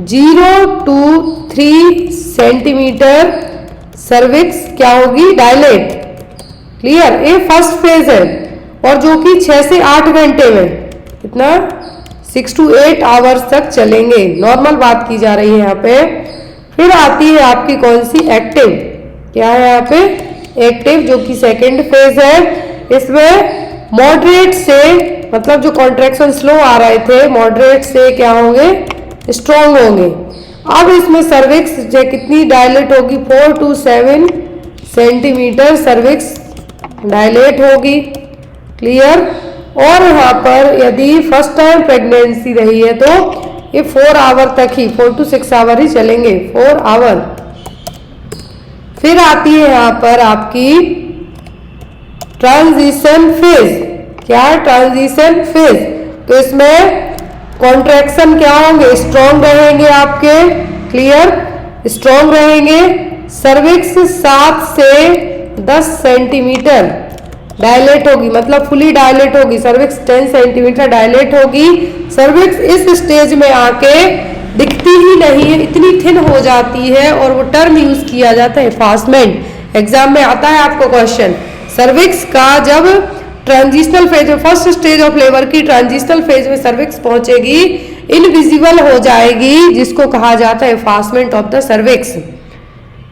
0 to 3 सेंटीमीटर सर्विक्स क्या होगी? डायलेट। क्लियर? ये फर्स्ट फेज है और जो कि 6 से 8 घंटे में, कितना? 6 to 8 आवर्स तक चलेंगे। नॉर्मल बात की जा रही है यहाँ पे। फिर आती है आपकी कौन सी? एक्टिव। क्या है यहाँ पे? एक्टिव, जो कि सेकेंड फेज है। इसमें मॉडरेट से, मतलब जो कॉन्ट्रैक्शन स्लो आ रहे थे, मॉडरेट से क्या होंगे? स्ट्रॉन्ग होंगे। अब इसमें सर्विक्स जो कितनी डायलेट होगी, 4 to 7 सेंटीमीटर सर्विक्स डायलेट होगी। क्लियर। और यहाँ पर यदि फर्स्ट टाइम प्रेगनेंसी रही है तो ये 4 आवर तक ही, 4 to 6 आवर ही चलेंगे, 4 आवर। फिर आती है यहाँ पर आपकी ट्रांजिशन फेज। क्या है ट्रांजिशन फेज? तो इसमें कॉन्ट्रैक्शन क्या होंगे, स्ट्रॉन्ग रहेंगे आपके। क्लियर, स्ट्रॉन्ग रहेंगे। सर्विक्स 7 से 10 सेंटीमीटर डायलेट होगी, मतलब फुली डायलेट होगी। सर्विक्स 10 सेंटीमीटर डायलेट होगी। सर्विक्स इस स्टेज में आके दिखती ही नहीं है, इतनी थिन हो जाती है, और वो टर्म यूज किया जाता है एफासमेंट। एग्जाम में आता है आपको क्वेश्चन, सर्विक्स का जब ट्रांजिशनल फेज में, फर्स्ट स्टेज ऑफ लेबर की ट्रांजिशनल फेज में सर्विक्स पहुंचेगी, इनविजिबल हो जाएगी, जिसको कहा जाता है effacement of the cervix.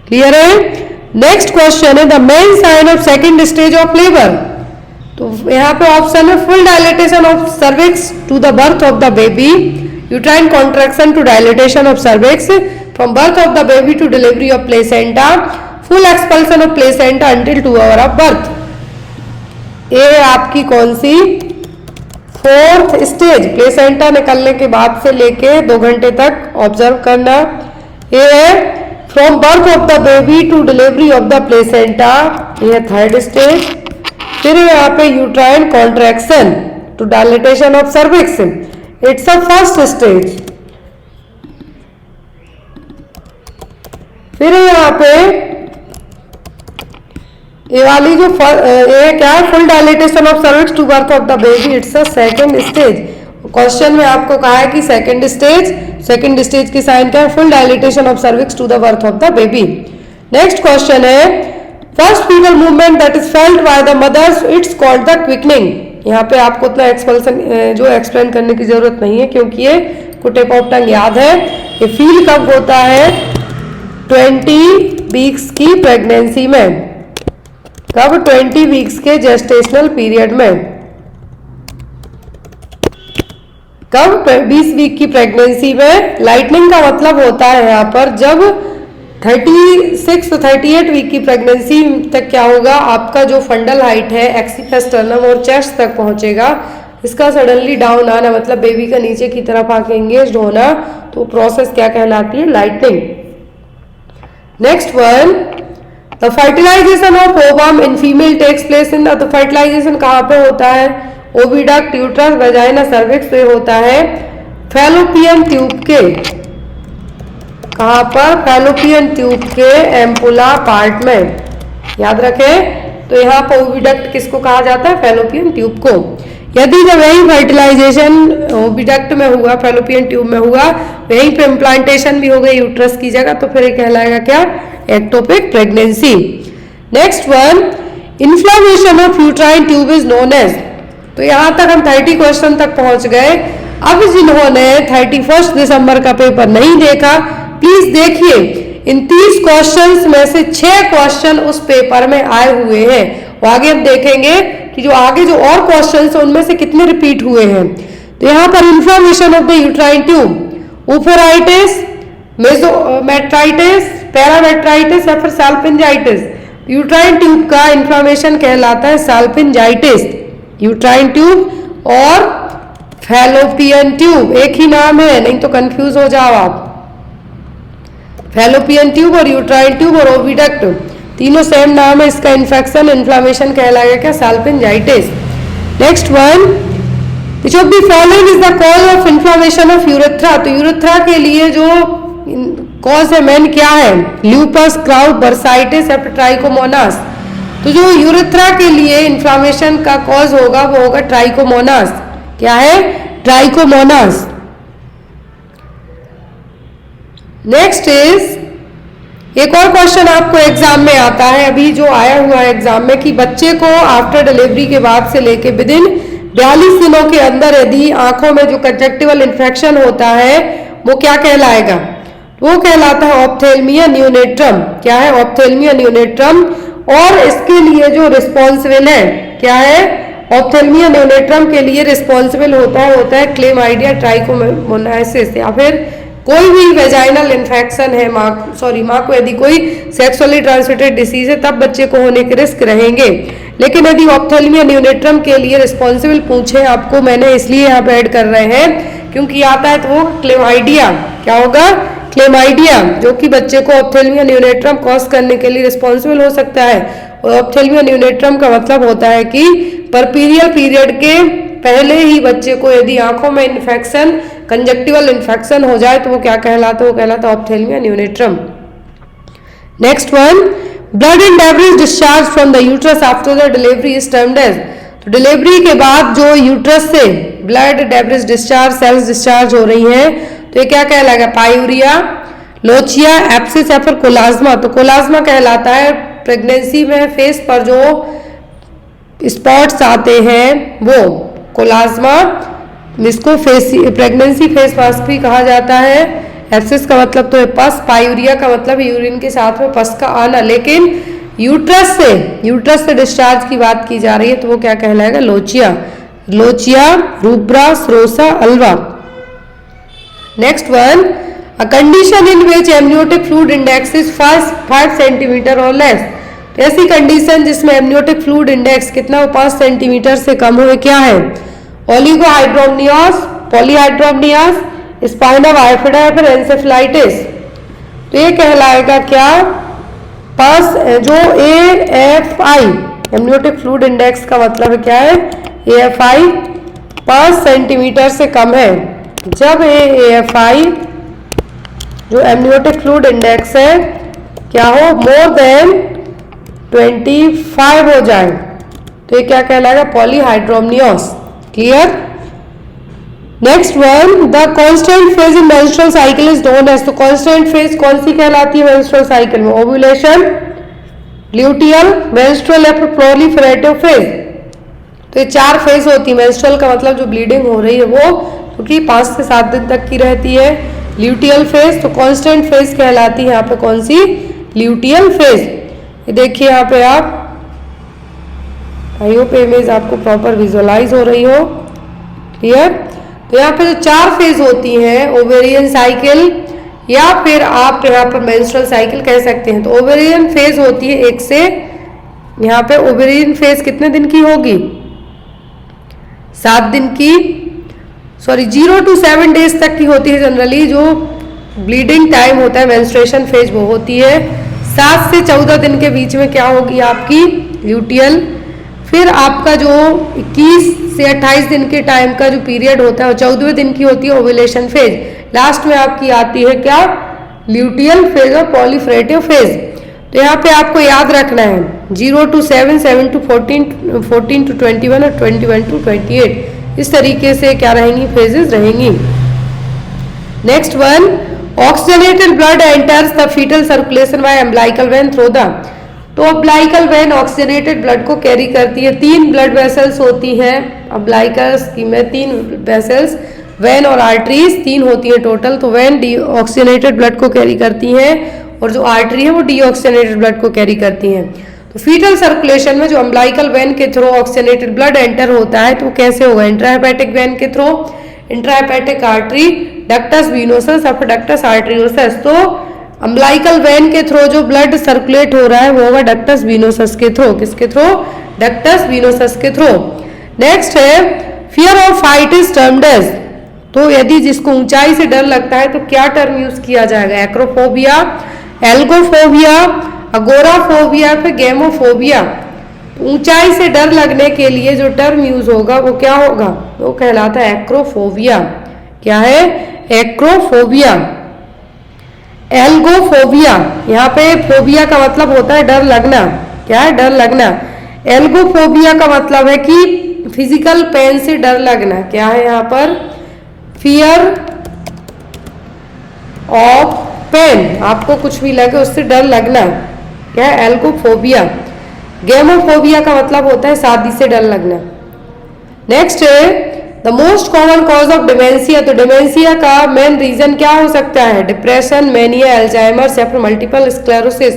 Clear है। नेक्स्ट क्वेश्चन है the main sign of second stage of labour. तो यहाँ पे ऑप्शन है full dilatation of cervix to the birth of the baby, uterine contraction to dilatation of cervix, from birth of the baby to delivery of placenta, full expulsion of placenta until 2 hour of birth. ये आपकी कौन सी, fourth stage, placenta निकलने के बाद से लेके 2 घंटे तक ऑब्जर्व करना। ये है from birth of the baby to delivery of the placenta, ये थर्ड स्टेज। फिर यहाँ पे uterine contraction to dilatation of cervix, it's a first stage. फिर यहाँ पे ये वाली जो ये क्या है, full dilatation of cervix to birth of the baby, it's a second stage. Question में आपको कहा है कि सेकेंड स्टेज की साइन क्या है, full dilatation of cervix to the birth of the baby. Next question है first fetal movement that is felt by the mothers, it's called the quickening. यहाँ पे आपको उतना एक्सपल्सन जो एक्सप्लेन करने की जरूरत नहीं है, क्योंकि ये टिप ऑफ टंग याद है। ये फील कब होता है, 20 वीक्स की प्रेगनेंसी में। कब, 20 वीक्स के जेस्टेशनल पीरियड में। कब, 20 वीक की प्रेगनेंसी में। लाइटनिंग का मतलब होता है यहाँ पर जब 36 to 38 वीक की प्रेगनेंसी तक क्या होगा, आपका जो फंडल हाइट है एक्सीफेस्टर्नम और चेस्ट तक पहुंचेगा, इसका सडनली डाउन आना, मतलब बेबी का नीचे की तरफ आके एंगेज होना, तो प्रोसेस क्या कहलाती है, lightening. Next one, the fertilisation of ovum in female takes place in the, fertilisation कहाँ पे होता है, ओविडक्ट, यूट्रस, वजाइना, सर्विक्स पे होता है फैलोपियन ट्यूब के, कहाँ पर, फैलोपियन ट्यूब के एम्पुला पार्ट में। याद रखें, तो यहाँ पर ओविडक्ट किसको कहा जाता है, फैलोपियन ट्यूब को। यदि जब यही फर्टिलाइजेशन ओविडक्ट में हुआ, फैलोपियन ट्यूब में हुआ, वहीं पे इम्प्लांटेशन भी हो गई यूट्रस की जगह, तो फिर ये कहलाएगा क्या, ectopic pregnancy. Next one, inflammation of uterine tube is known as. तो यहाँ तक हम 30 क्वेश्चन तक पहुंच गए। अब जिन्होंने 31 दिसंबर का पेपर नहीं देखा, प्लीज देखिए, इन 30 क्वेश्चंस में से 6 क्वेश्चन उस पेपर में आए हुए हैं। वो आगे हम देखेंगे कि जो आगे जो और क्वेश्चंस हैं उनमें से कितने रिपीट हुए हैं। तो यहाँ पर inflammation of the uterine tube, oophoritis, mesometritis, parametritis या फिर साल्पिंजाइटिस। यूट्राइन ट्यूब का इन्फ्लामेशन कहलाता है साल्पिंजाइटिस। यूट्राइन ट्यूब और फैलोपियन ट्यूब एक ही नाम है, नहीं तो कंफ्यूज हो जाओ आप। फैलोपियन ट्यूब और यूट्राइन ट्यूब और ओविडक्ट तीनों सेम नाम है। इसका इन्फेक्शन, इन्फ्लामेशन कहलाएगा क्या, salpingitis. Next one, which of the following is the cause of inflammation of urethra. तो यूरेथ्रा के लिए जो कॉज है मेन क्या है, ल्यूपस, क्राउड, बर्साइटिस या ट्राइकोमोनास। तो जो यूरेथ्रा के लिए इन्फ्लामेशन का कॉज होगा वो होगा ट्राइकोमोनास। क्या है, ट्राइकोमोनास। नेक्स्ट इज, एक और क्वेश्चन आपको एग्जाम में आता है, अभी जो आया हुआ है एग्जाम में, कि बच्चे को आफ्टर डिलीवरी के बाद से लेके विदिन 42 दिनों के अंदर यदि आंखों में जो कंजक्टिवल इन्फेक्शन होता है वो क्या कहलाएगा, वो कहलाता है ऑप्थेल्मिया नियोनेट्रम। क्या है, ऑप्थेल्मिया नियोनेट्रम। और इसके लिए जो रिस्पॉन्सिबल है, क्या है, ऑप्थेल्मिया नियोनेट्रम के लिए रिस्पॉन्सिबल होता है क्लेमाइडिया ट्राइकोमोनासिस या फिर कोई भी वेजाइनल इन्फेक्शन है माँ को यदि कोई सेक्सुअली ट्रांसमिटेड डिसीज है तब बच्चे को होने के रिस्क रहेंगे। लेकिन यदि ऑप्थेल्मिया न्यूनेट्रम के लिए रिस्पॉन्सिबल पूछे आपको, मैंने इसलिए यहाँ पे ऐड कर रहे हैं क्योंकि आता है तो वो क्लेमाइडिया, क्या होगा, क्लेमाइडिया, जो कि बच्चे को ऑप्थेल्मिया न्यूनेट्रम कॉज करने के लिए रिस्पॉन्सिबल हो सकता है। और ऑप्थेल्मिया न्यूनेट्रम का मतलब होता है कि परपीरियल पीरियड के पहले ही बच्चे को यदि आंखों में इन्फेक्शन, कंजक्टिवल इन्फेक्शन हो जाए तो वो क्या कहलाता है, वो कहलाता है ophthalmia neonatorum. Next one, blood and debris discharge from the uterus after the delivery is termed as. तो डिलीवरी के बाद जो यूट्रस से blood debris discharge, cells discharge हो रही हैं, तो ये क्या कहलाएगा, पायूरिया, लोचिया, एप्सिस या फिर कोलाज्मा। तो कोलाज्मा कहलाता है प्रेगनेंसी में फेस पर जो स्पॉट्स आते हैं वो कोलाज्मा, इसको प्रेगनेंसी फेस मास्क भी कहा जाता है। एप्सिस का मतलब तो है पस, पायूरिया का मतलब यूरिन के साथ में पस का आना। लेकिन यूट्रस से डिस्चार्ज की बात की जा रही है तो वो क्या कहलाएगा, लोचिया, लोचिया, रूब्रा, सरोसा, Alva. Next one, a condition in which amniotic fluid index is 5 centimetre और लेस। ऐसी कंडीशन जिसमें एमनियोटिक फ्लूइड इंडेक्स कितना हो, 5 सेंटीमीटर से कम हो, क्या है, ओलिगोहाइड्रोमनियास, पॉलीहाइड्रोमनियास, स्पाइना बाइफिडा या फिर एंसेफेलाइटिस। तो ये कहलाएगा क्या, पास जो AFI एमनियोटिक फ्लूइड इंडेक्स का मतलब है क्या है, AFI 5 सेंटीमीटर से कम है। जब AFI जो एमनियोटिक फ्लूइड इंडेक्स है क्या हो, मोर देन 25 हो जाए तो ये क्या कहलाएगा, polyhydramnios. Clear. Next one, the constant phase in menstrual cycle is known as. तो कांस्टेंट फेज कौन सी कहलाती है मेंस्ट्रुअल साइकिल में, ओव्यूलेशन, ल्यूटियल, मेंस्ट्रुअल या फिर प्रोलिफरेटिव फेज। तो ये 4 फेज होती है। मेंस्ट्रुअल का मतलब जो ब्लीडिंग हो रही है वो, क्योंकि 5 से 7 दिन तक की रहती है। ल्यूटियल फेज, तो कांस्टेंट फेज कहलाती है यहाँ पे कौन सी, ल्यूटियल फेज। ये देखिए यहाँ पे आप, आई होप इमेज आपको प्रॉपर विजुअलाइज हो रही हो। क्लियर। तो यहाँ पे जो 4 फेज होती हैं, ओवेरियन साइकिल या फिर आप यहाँ पर मेंस्ट्रुअल साइकिल कह सकते हैं। तो ओवेरियन फेज होती है 1 से, यहाँ पे ओवेरियन फेज कितने दिन की होगी, 7 दिन की, 0 to 7 डेज तक की होती है जनरली। जो ब्लीडिंग टाइम होता है मेंस्ट्रुएशन फेज वो होती है 7 से 14 दिन के बीच में क्या होगी आपकी, ल्यूटियल। फिर आपका जो 21 से 28 दिन के टाइम का जो पीरियड होता है वो 14वें दिन की होती है ओव्यूलेशन फेज। लास्ट में आपकी आती है क्या, ल्यूटियल फेज और पॉलीफरेटिव फेज। तो यहाँ पे आपको याद रखना है 0 to 7, 7 to 14, 14 to 21 और 21 to 28, इस तरीके से क्या रहेंगी, फेजेस रहेंगी। Next one, oxygenated blood enters the foetal circulation by umbilical vein through the. तो अम्बिलिकल वेन ऑक्सीजनेटेड ब्लड को कैरी करती है। 3 ब्लड वेसल्स होती हैं अम्बिलिकल्स में, 3 वेसल्स, वेन और आर्टरीज 3 होती है टोटल। तो वेन ऑक्सीजनेटेड ब्लड को कैरी करती हैं और जो आर्टरी है वो डीऑक्सीजनेटेड ब्लड को कैरी करती हैं। तो फीटल सर्कुलेशन में जो अम्बिलिकल वेन के थ्रू ऑक्सीजनेटेड ब्लड एंटर होता है तो कैसे होगा, इंट्राहेपेटिक वेन के through, intrahepatic artery, ductus venosus और डक्टस आर्टरियोसस। तो अम्बिलिकल वेन के थ्रू जो ब्लड सर्कुलेट हो रहा है वो होगा डक्टस वीनोसस के थ्रू। किसके थ्रू, डक्टस वीनोसस के थ्रू। नेक्स्ट है fear of height is termed as. तो यदि जिसको ऊंचाई से डर लगता है तो क्या टर्म यूज किया जाएगा, एक्रोफोबिया, एल्गोफोबिया, अगोराफोबिया, फिर गेमोफोबिया। ऊंचाई से डर लगने के लिए जो टर्म यूज होगा वो क्या होगा, वो कहलाता है एक्रोफोबिया। क्या है, एक्रोफोबिया। एल्गोफोबिया, यहाँ पे फोबिया का मतलब होता है डर लगना। क्या है, डर लगना। एल्गोफोबिया का मतलब है कि फिजिकल पेन से डर लगना। क्या है यहाँ पर, फियर ऑफ पेन, आपको कुछ भी लगे उससे डर लगना। क्या है, एल्गोफोबिया। गेमोफोबिया का मतलब होता है शादी से डर लगना। नेक्स्ट है the most common cause of dementia. तो डिमेंशिया का मेन रीजन क्या हो सकता है, डिप्रेशन, मेनिया, एल्जाइमर्स या फिर मल्टीपल स्क्लेरोसिस।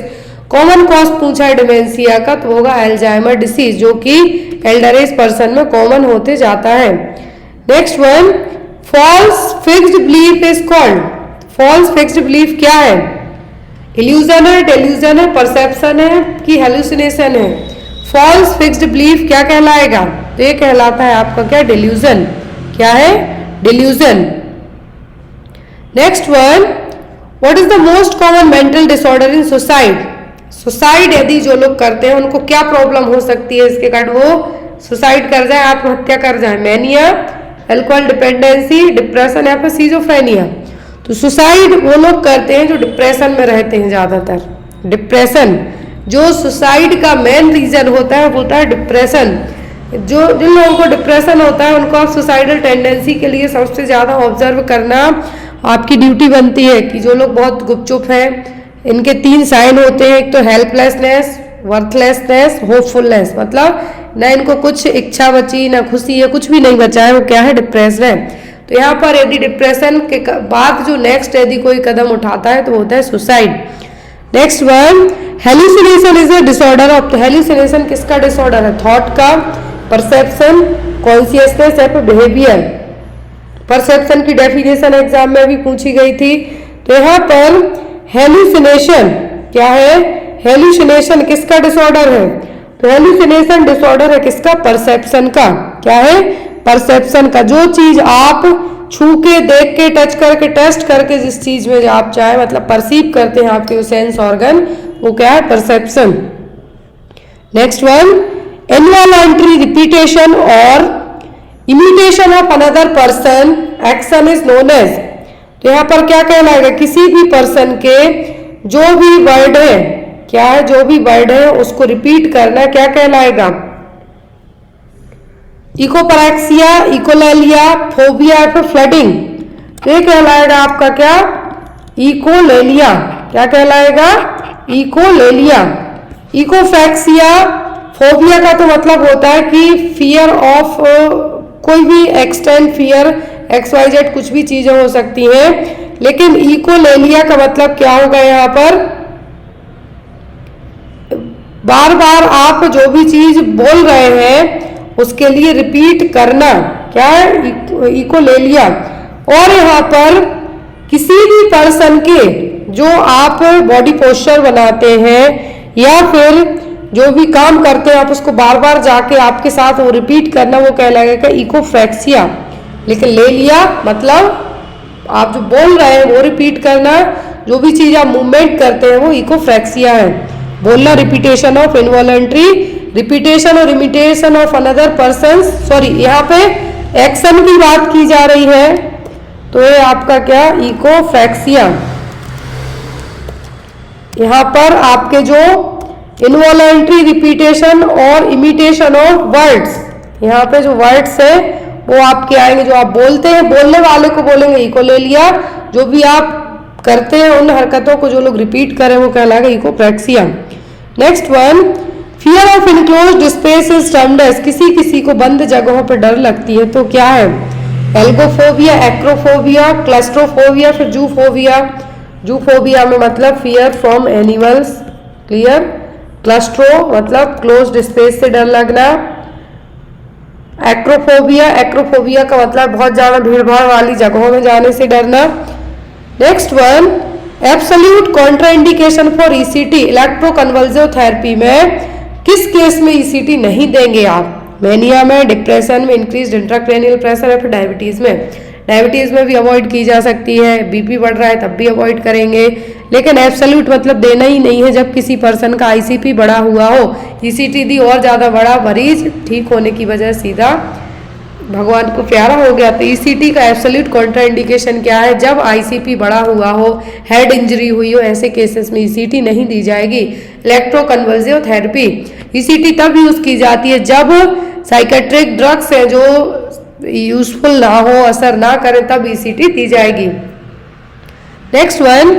कॉमन कॉज पूछा है डिमेंशिया का तो होगा एल्जाइमर डिसीज, जो कि एल्डर एज पर्सन में कॉमन होते जाता है। Next one, false fixed belief is called. False fixed belief क्या है? इल्यूजन है, डेल्यूजन है, परसेप्शन है कि हेलुसिनेशन है? फॉल्स फिक्स्ड बिलीफ क्या कहलाएगा? तो ये कहलाता है आपका क्या? डिल्यूजन। क्या है? Delusion. Next one, what is the most common mental disorder in suicide? Suicide यदि जो लोग करते हैं उनको क्या प्रॉब्लम हो सकती है इसके कारण वो सुसाइड कर जाए, आत्महत्या कर जाए? मैनिया, अल्कोहल डिपेंडेंसी, डिप्रेशन या फिर सीजोफ्रेनिया? तो सुसाइड वो लोग करते हैं जो डिप्रेशन में रहते हैं ज्यादातर। डिप्रेशन जो सुसाइड का मेन रीजन होता है वो होता है डिप्रेशन। जिन लोगों को डिप्रेशन होता है उनको आप सुसाइडल टेंडेंसी के लिए सबसे ज्यादा ऑब्जर्व करना आपकी ड्यूटी बनती है कि जो लोग बहुत गुपचुप हैं इनके 3 साइन होते हैं। एक तो हेल्पलेसनेस, वर्थलेसनेस, होपफुलनेस, मतलब ना इनको कुछ इच्छा बची ना खुशी है, कुछ भी नहीं बचा है, वो क्या है? डिप्रेस्ड है। तो यहाँ पर यदि डिप्रेशन के बाद जो नेक्स्ट यदि कोई कदम उठाता है तो होता है suicide. Next one, hallucination is a disorder of. तो हेलुसिनेशन किसका डिसऑर्डर है? थॉट का, परसेप्शन, कॉन्शियसनेस या फिर बिहेवियर? परसेप्शन की डेफिनेशन एग्जाम में भी पूछी गई थी। तो यहाँ पर हेलुसिनेशन क्या है? हेलुसिनेशन किसका डिसऑर्डर है? तो हेलुसिनेशन डिसऑर्डर है किसका? परसेप्शन का। क्या है? परसेप्शन का। जो चीज आप छू के, देख के, टच करके, टेस्ट करके जिस चीज में आप चाहे मतलब परसीव करते हैं आपके सेंस ऑर्गन, वो क्या है? Perception. Next one, involuntary repetition और imitation of another person action is known as. तो यहाँ पर क्या कहलाएगा? किसी भी पर्सन के जो भी वर्ड है, क्या है? जो भी वर्ड है उसको रिपीट करना क्या कहलाएगा? इकोपरैक्सिया, इकोलेलिया, फोबिया या फिर फ्लडिंग? तो ये कहलाएगा आपका क्या? इकोलेलिया। क्या कहलाएगा? इकोलेलिया। इकोफैक्सिया, फोबिया का तो मतलब होता है कि फियर ऑफ कोई भी एक्सटेंड फियर, XYZ कुछ भी चीजें हो सकती हैं, लेकिन इकोलेलिया का मतलब क्या होगा? यहाँ पर बार बार आप जो भी चीज बोल रहे हैं उसके लिए रिपीट करना, क्या है? इकोलेलिया। और यहाँ पर किसी भी पर्सन के जो आप बॉडी पोस्चर बनाते हैं या फिर जो भी काम करते हैं आप उसको बार बार जाके आपके साथ वो रिपीट करना, वो कहलाएगा इकोफैक्सिया। लेकिन ले लिया मतलब आप जो बोल रहे हैं वो रिपीट करना, जो भी चीज आप मूवमेंट करते हैं वो इकोफैक्सिया है। बोलना, रिपीटेशन ऑफ इनवॉलंटरी, रिपीटेशन और imitation of another person, sorry यहाँ पे एक्शन की बात की जा रही है तो ये आपका क्या? इकोफैक्सिया। यहाँ पर आपके जो इनवॉलंटरी रिपीटेशन और इमिटेशन ऑफ वर्ड्स, यहाँ पे जो वर्ड्स है वो आपके आएंगे जो आप बोलते हैं, बोलने वाले को बोलेंगे इकोलेलिया, जो भी आप करते हैं उन हरकतों को जो लोग रिपीट करें वो कहलाएगा echopraxia. Next one, fear of enclosed space is termed as. किसी किसी को बंद जगहों पर डर लगती है तो क्या है? एल्गोफोबिया, एक्रोफोबिया, क्लस्ट्रोफोबिया, फिर जूफोबिया। जूफोबिया में मतलब फियर फ्रॉम एनिमल्स, क्लियर। क्लस्ट्रो मतलब क्लोज्ड स्पेस से डर लगना। एक्रोफोबिया, एक्रोफोबिया का मतलब बहुत ज्यादा भीड़ भाड़ वाली जगहों में जाने से डरना। Next one, absolute contraindication for ECT, electroconvulsive therapy में किस केस में ईसीटी नहीं देंगे आप? मैनिया में, डिप्रेशन में, इंक्रीज्ड इंट्राक्रैनियल प्रेशर या फिर डायबिटीज में? डायबिटीज में भी अवॉइड की जा सकती है, बीपी बढ़ रहा है तब भी अवॉइड करेंगे, लेकिन एब्सोल्यूट मतलब देना ही नहीं है जब किसी पर्सन का आईसीपी बढ़ा हुआ हो। ईसीटी दी और ज्यादा बड़ा, मरीज ठीक होने की वजह सीधा भगवान को प्यारा हो गया। तो ईसीटी का एब्सोल्यूट कॉन्ट्राइंडिकेशन क्या है? जब आईसीपी बढ़ा हुआ हो, हेड इंजरी हुई हो, ऐसे केसेस में ईसीटी नहीं दी जाएगी। इलेक्ट्रोकन्वल्सिव थेरेपी, ईसीटी तब यूज की जाती है जब साइकेट्रिक ड्रग्स हैं जो यूजफुल ना हो, असर ना करें, तब ईसीटी दी जाएगी। Next one,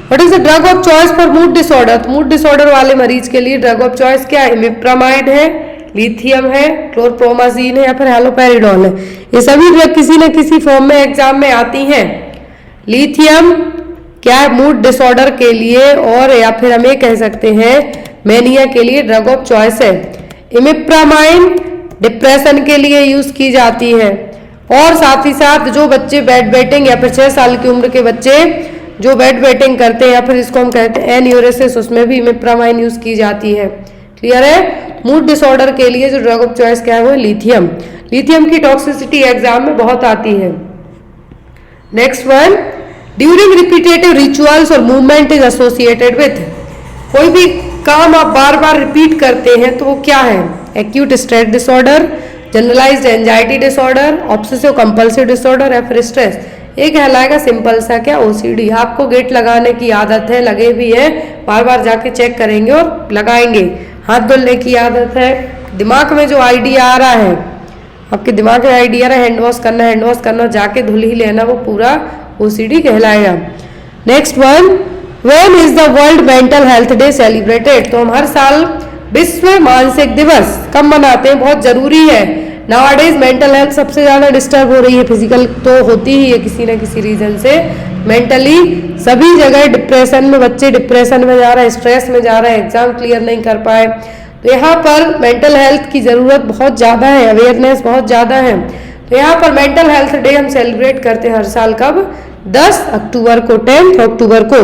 what is the drug of choice for mood disorder? तो मूड डिसऑर्डर वाले मरीज के लिए ड्रग ऑफ चॉइस क्या है? इमिप्रामाइड है, लिथियम है, क्लोरप्रोमाजीन है या फिर हैलोपेरिडोल है। ये सभी ड्रग किसी न किसी फॉर्म में एग्जाम में आती हैं। लिथियम क्या है? मूड डिसऑर्डर के लिए, और या फिर हम ये कह सकते हैं मैनिया के लिए ड्रग ऑफ चॉइस है। इमिप्रामाइन डिप्रेशन के लिए यूज की जाती है, और साथ ही साथ जो बच्चे बेड वेटिंग या फिर 6 साल की उम्र के बच्चे जो बेड वेटिंग करते हैं या फिर इसको हम कहते हैं एन्यूरेसिस, उसमें भी इमिप्रामाइन यूज की जाती है। क्लियर है। मूड डिसऑर्डर के लिए जो ड्रग ऑफ चॉइस क्या है वो लिथियम। लिथियम की टॉक्सिसिटी एग्जाम में बहुत आती है। Next one, during repetitive rituals और मूवमेंट इज एसोसिएटेड विथ, कोई भी काम आप बार बार रिपीट करते हैं तो वो क्या है? Acute stress disorder, generalised anxiety disorder, obsessive compulsive disorder या फिर स्ट्रेस। ये कहलाएगा सिंपल सा क्या? ओसीडी। आपको गेट लगाने की आदत है, लगे भी है, बार बार जाके चेक करेंगे और लगाएंगे। हाथ धुलने की आदत है, दिमाग में जो आइडिया आ रहा है, आपके दिमाग में आइडिया आ रहा है हैंड वॉश करना, हैंड वॉश करना, जाके धुल ही लेना, वो पूरा ओसीडी कहलाएगा। Next one, when is the world mental health day celebrated? तो हम हर साल विश्व मानसिक दिवस कब मनाते हैं? बहुत जरूरी है। नाउअडेज मेंटल हेल्थ सबसे ज्यादा डिस्टर्ब हो रही है। फिजिकल तो होती ही है किसी ना किसी रीजन से, मेंटली सभी जगह डिप्रेशन में, बच्चे डिप्रेशन में जा रहे हैं, स्ट्रेस में जा रहे हैं, एग्जाम क्लियर नहीं कर पाए। तो यहाँ पर मेंटल हेल्थ की जरूरत बहुत ज्यादा है, अवेयरनेस बहुत ज्यादा है। तो यहाँ पर मेंटल हेल्थ डे हम सेलिब्रेट करते हैं हर साल। कब? 10 अक्टूबर को, 10 अक्टूबर को।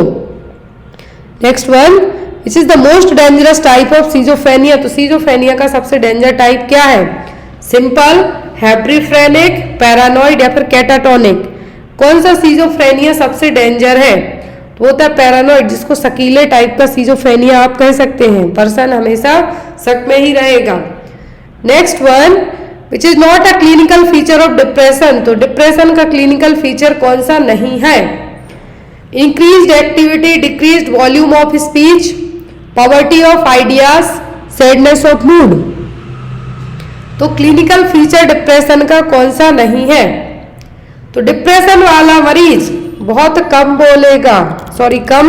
Next one, which is the most dangerous type of schizophrenia? तो सीजोफ्रेनिया का सबसे डेंजर टाइप क्या है? सिंपल, हैप्रिफ्रेनिक, पैरानॉइड या फिर कैटाटोनिक। कौन सा सीजोफ्रेनिया सबसे डेंजर है? तो होता है पैरानॉइड, जिसको शकीले टाइप का सीजोफ्रेनिया आप कह सकते हैं। पर्सन हमेशा शक में ही रहेगा। Next one, which is not a clinical feature of depression? तो डिप्रेशन का क्लिनिकल फीचर कौन सा नहीं है? Increased activity, decreased volume of speech, poverty of ideas, sadness of mood. तो क्लिनिकल फीचर डिप्रेशन का कौन सा नहीं है? तो डिप्रेशन वाला मरीज बहुत कम बोलेगा, सॉरी कम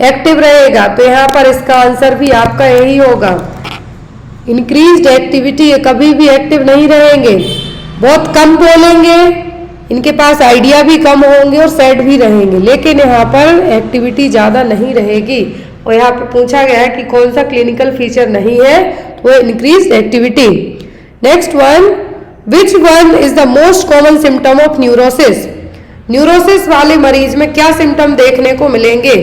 एक्टिव रहेगा। तो यहाँ पर इसका आंसर भी आपका यही होगा, इंक्रीज्ड एक्टिविटी। ये कभी भी एक्टिव नहीं रहेंगे, बहुत कम बोलेंगे, इनके पास आइडिया भी कम होंगे और सैड भी रहेंगे, लेकिन यहाँ पर एक्टिविटी ज़्यादा नहीं रहेगी। और यहाँ पे पूछा गया है कि कौन सा क्लिनिकल फीचर नहीं है, तो increased activity. Next one, which one is the most common symptom of neurosis? Neurosis वाले मरीज में क्या सिम्टम देखने को मिलेंगे?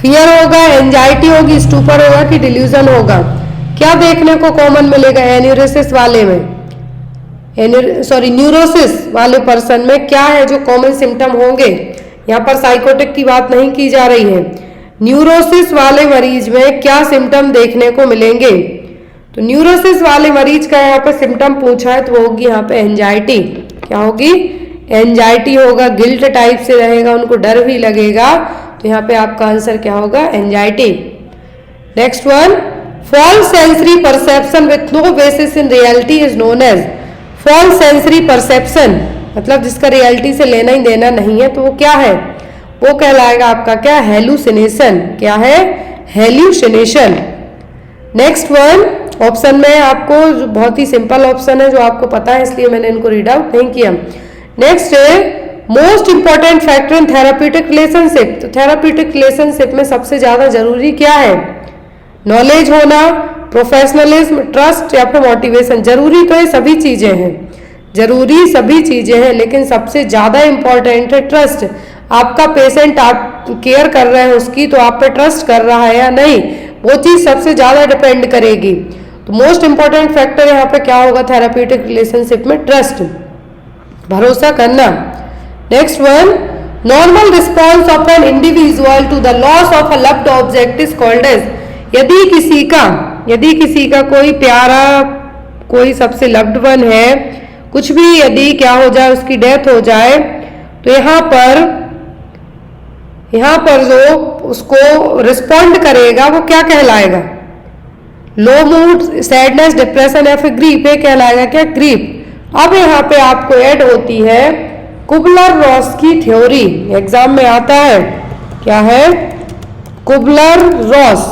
फियर होगा, एंजाइटी होगी, स्टूपर होगा कि डिल्यूजन होगा? क्या देखने को कॉमन मिलेगा एन्यूरोसिस वाले में? न्यूरोसिस वाले पर्सन में क्या है जो कॉमन सिम्टम होंगे? यहाँ पर साइकोटिक की बात नहीं की जा रही है। न्यूरोसिस वाले मरीज में क्या सिम्टम देखने को मिलेंगे? तो न्यूरोसिस वाले मरीज का यहाँ पे सिम्टम पूछा है तो होगी यहाँ पे एंजाइटी। क्या होगी? एंजाइटी होगा, गिल्ट टाइप से रहेगा, उनको डर भी लगेगा। तो यहाँ पे आपका आंसर क्या होगा? Anxiety. Next one, false sensory perception with no basis in reality is known as? False sensory perception मतलब जिसका रियलिटी से लेना ही देना नहीं है, तो वो क्या है? वो कहलाएगा आपका क्या? हेलुसिनेशन। क्या है? हेल्यूसिनेशन। नेक्स्ट वन, ऑप्शन में आपको जो बहुत ही सिंपल ऑप्शन है जो आपको पता है, इसलिए मैंने इनको रीड आउट नहीं किया। नेक्स्ट है most important factor in therapeutic relationship. तो थेराप्यूटिक रिलेशनशिप में सबसे ज्यादा जरूरी क्या है? नॉलेज होना, प्रोफेशनलिज्म, ट्रस्ट या फिर मोटिवेशन। जरूरी तो ये सभी चीजें हैं, जरूरी सभी चीजें हैं, लेकिन सबसे ज्यादा इंपॉर्टेंट है ट्रस्ट। आपका पेशेंट आप केयर कर रहे हैं उसकी, तो आप पे ट्रस्ट कर रहा है या नहीं, वो चीज सबसे ज्यादा डिपेंड करेगी। तो मोस्ट इंपॉर्टेंट फैक्टर यहाँ पे क्या होगा थेराप्यूटिक रिलेशनशिप में? ट्रस्ट, भरोसा करना। Next one, normal response of an individual to the loss of a loved object is called as? यदि किसी का कोई प्यारा, कोई सबसे लव्ड वन है, कुछ भी यदि क्या हो जाए, उसकी डेथ हो जाए, तो यहाँ पर जो उसको रिस्पॉन्ड करेगा वो क्या कहलाएगा? लो मूड, सैडनेस, डिप्रेशन या फिर ग्रीफ? ये कहलाएगा क्या? ग्रीफ। अब यहाँ पे आपको ऐड होती है कुबलर-रॉस की थ्योरी, एग्जाम में आता है। क्या है? कुबलर-रॉस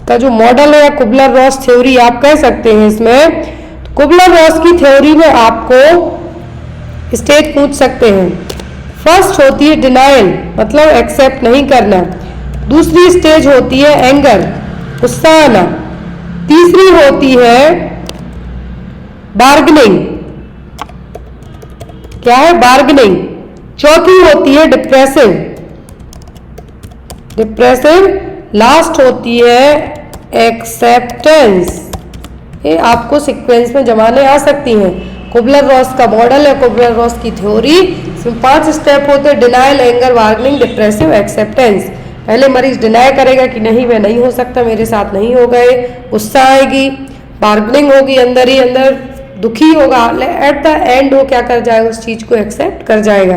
का जो मॉडल है, कुबलर-रॉस थ्योरी आप कह सकते हैं इसमें। कुबलर-रॉस की थ्योरी में आपको स्टेज पूछ सकते हैं। फर्स्ट होती है डिनायल, मतलब एक्सेप्ट नहीं करना। दूसरी स्टेज होती है एंगर, गुस्सा आना। तीसरी होती है बार्गेनिंग। क्या है? बार्गेनिंग। चौथी होती है डिप्रेसिव। डिप्रेसिव, लास्ट होती है एक्सेप्टेंस। ये आपको सीक्वेंस में जमाने आ सकती हैं। कुबलर-रॉस का मॉडल है, कुबलर-रॉस की थ्योरी। इसमें 5 स्टेप होते हैं, denial, anger, bargaining, depressive, acceptance. पहले मरीज डिनाई करेगा कि नहीं मैं नहीं हो सकता, मेरे साथ नहीं हो गए, गुस्सा आएगी, बार्गेनिंग होगी, अंदर ही अंदर दुखी होगा, एट द एंड वो क्या कर जाएगा, उस चीज को एक्सेप्ट कर जाएगा।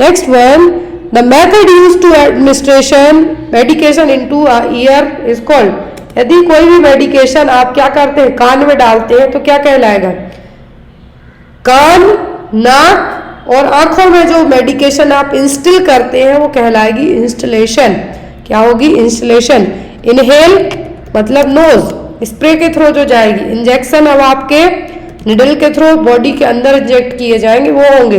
Next one, the method used to administration medication into a ear is called. यदि कोई भी मेडिकेशन आप क्या करते हैं, कान में डालते हैं, तो क्या कहलाएगा? कान, नाक और आंखों में जो मेडिकेशन आप इंस्टिल करते हैं वो कहलाएगी इंस्टलेशन। क्या होगी? इंस्टलेशन। इनहेल मतलब नोज, स्प्रे के थ्रू जो जाएगी। इंजेक्शन अब आपके निडल के थ्रू बॉडी के अंदर इंजेक्ट किए जाएंगे, वो होंगे।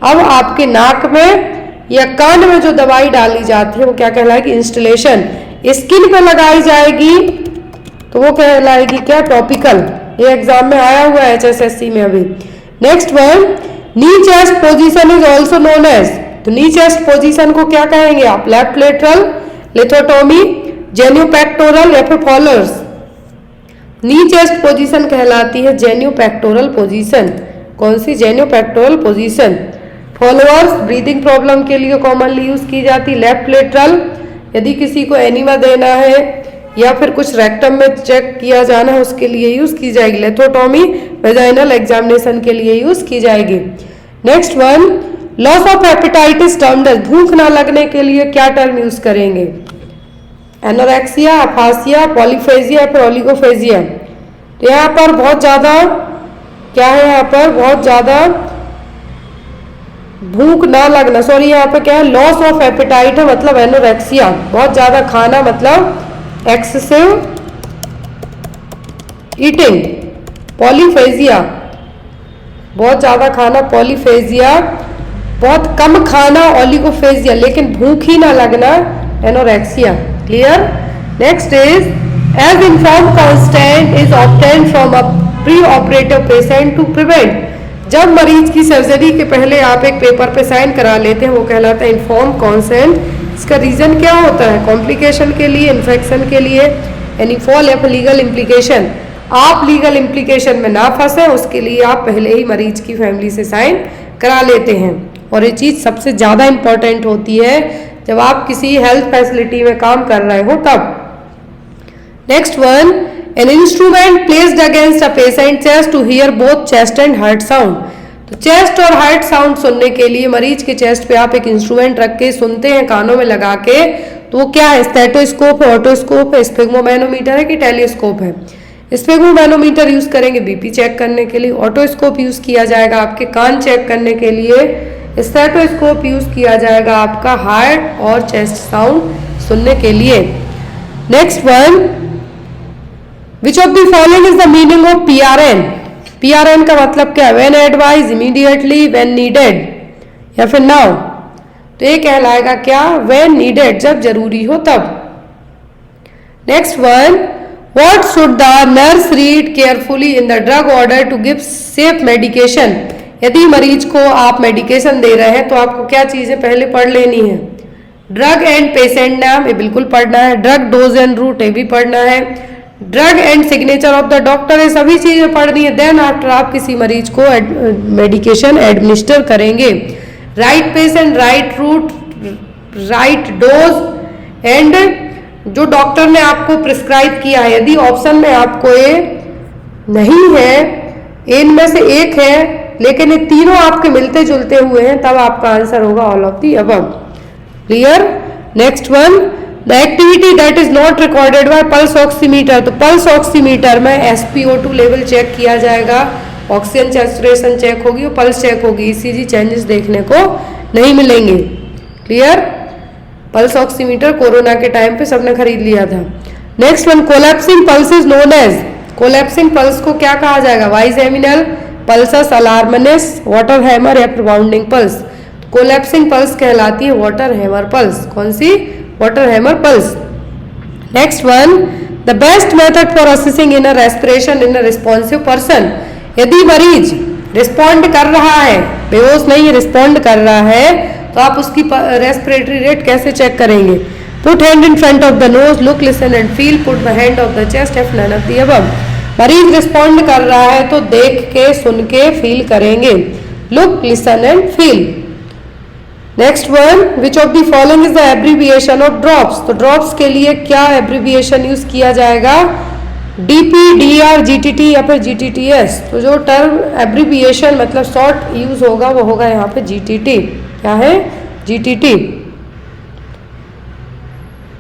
अब आपके नाक में या कान में जो दवाई डाली जाती है वो क्या कहलाएगी? इंस्टलेशन। स्किन पे लगाई जाएगी तो वो कहलाएगी क्या? टॉपिकल। ये एग्जाम में आया हुआ है HSSC में अभी। Next one, knee chest position is also known as. तो नी चेस्ट पोजीशन को क्या कहेंगे आप? लेफ्ट लेटरल, लिथोटोमी, जेन्यूपेक्टोरल या फिर फॉलोअर्स। नी चेस्ट पोजीशन कहलाती है जेन्यूपेक्टोरल पोजीशन। कौन सी? जेन्यूपेक्टोरल पोजीशन। फॉलोअर्स ब्रीदिंग प्रॉब्लम के लिए कॉमनली यूज की जाती। लेफ्ट लेटरल यदि किसी को एनीमा देना है या फिर कुछ रेक्टम में चेक किया जाना है उसके लिए यूज की जाएगी। लेथोटोमी वेजाइनल एग्जामिनेशन के लिए यूज की जाएगी। Next one, loss of hepatitis termed as. भूख ना लगने के लिए क्या टर्म यूज करेंगे? एनोरेक्सिया, अफासिया, पॉलीफेजिया, फिर ओलिगोफेजिया। तो यहाँ पर बहुत ज्यादा क्या है? यहाँ पर बहुत ज्यादा भूख ना लगना, सॉरी यहाँ पे क्या है? लॉस ऑफ एपेटाइट है, मतलब एनोरेक्सिया, बहुत ज्यादा खाना मतलब एक्सेसिव ईटिंग। पॉलीफेजिया, बहुत ज्यादा खाना, पॉलीफेजिया, बहुत कम खाना, ओलिगोफेजिया, लेकिन भूख ही ना लगना, anorexia. Clear? Next is, as inform constant is obtained from a pre operative patient to prevent. जब मरीज की सर्जरी के पहले आप एक पेपर पे साइन करा लेते हैं वो कहलाता है इन्फॉर्म कॉन्सेंट। इसका रीजन क्या होता है? कॉम्प्लिकेशन के लिए, इन्फेक्शन के लिए, एनी फॉल या फिर लीगल इम्प्लीकेशन। आप लीगल इम्प्लीकेशन में ना फंसे उसके लिए आप पहले ही मरीज की फैमिली से साइन करा लेते हैं। और ये चीज सबसे ज्यादा इंपॉर्टेंट होती है जब आप किसी हेल्थ फैसिलिटी में काम कर रहे हो तब। Next one, an instrument placed against a patient chest to hear both chest and heart sound। तो चेस्ट और हार्ट साउंड सुनने के लिए मरीज के चेस्ट पे आप एक इंस्ट्रूमेंट रख के सुनते हैं कानों में लगा के, तो वो क्या है? स्टेटोस्कोप है, ऑटोस्कोप है, स्फिग्मोमैनोमीटर है कि टेलीस्कोप है? स्फिग्मोमैनोमीटर यूज करेंगे बीपी चेक करने के लिए, ऑटोस्कोप यूज किया जाएगा आपके कान चेक करने के लिए, स्टेटोस्कोप यूज किया जाएगा आपका हार्ट और चेस्ट साउंड सुनने के लिए। Next one, Which of the following is the meaning of PRN? PRN का मतलब क्या है? When advised, immediately, when needed या फिर now। तो ये कहलाएगा क्या? When needed, जब जरूरी हो तब। Next one, what should the nurse read carefully in the drug order to give safe medication? यदि मरीज को आप मेडिकेशन दे रहे हैं तो आपको क्या चीजें पहले पढ़ लेनी है? ड्रग एंड पेशेंट नाम, ये बिल्कुल पढ़ना है। ड्रग डोज एंड रूट, ये भी पढ़ना है। Drug and signature of the doctor, ये सभी चीजें पढ़नी है। देन आफ्टर आप किसी मरीज को मेडिकेशन एडमिनिस्टर करेंगे। Right patient, right route, right dose and जो डॉक्टर ने आपको प्रिस्क्राइब किया है। यदि ऑप्शन में आपको ये नहीं है, इनमें से एक है लेकिन ये तीनों आपके मिलते जुलते हुए हैं, तब आपका आंसर होगा all of the above. Clear? Next one, the activity that is not recorded by pulse oximeter. तो पल्स ऑक्सीमीटर में SpO2 लेवल चेक किया जाएगा, ऑक्सीजन सैचुरेशन चेक होगी और पल्स चेक होगी। ECG चेंजेस देखने को नहीं मिलेंगे। क्लियर? पल्स ऑक्सीमीटर कोरोना के टाइम पे सबने खरीद लिया था। Next one, collapsing pulse is known as. Collapsing pulse को क्या कहा जाएगा? वाइसेमिनल पल्सस, अलार्मनेस, वाटर हैमर या फिर बाउंडिंग पल्स। कोलैप्सिंग पल्स कहलाती है वाटर हैमर पल्स। कौन सी? Water hammer pulse. Next one, the best method for assessing inner respiration in a responsive person. यदि मरीज रिस्पॉन्ड कर रहा है, बेहोश नहीं रिस्पॉन्ड कर रहा है, तो आप उसकी रेस्पिरेटरी रेट कैसे चेक करेंगे? Put hand in front of the nose, look listen and feel, put the hand of the chest, if none of the above. मरीज रिस्पॉन्ड कर रहा है तो देख के सुन के फील करेंगे, look listen and feel. Next one, which of the following is the abbreviation of drops. तो ड्रॉप्स के लिए क्या एब्रीविएशन यूज किया जाएगा, डीपी, डीआर, जीटीटी या फिर जीटीटीएस। तो जो टर्म एब्रीविएशन मतलब शॉर्ट यूज होगा वो होगा यहाँ पे जीटीटी। क्या है, जीटीटी।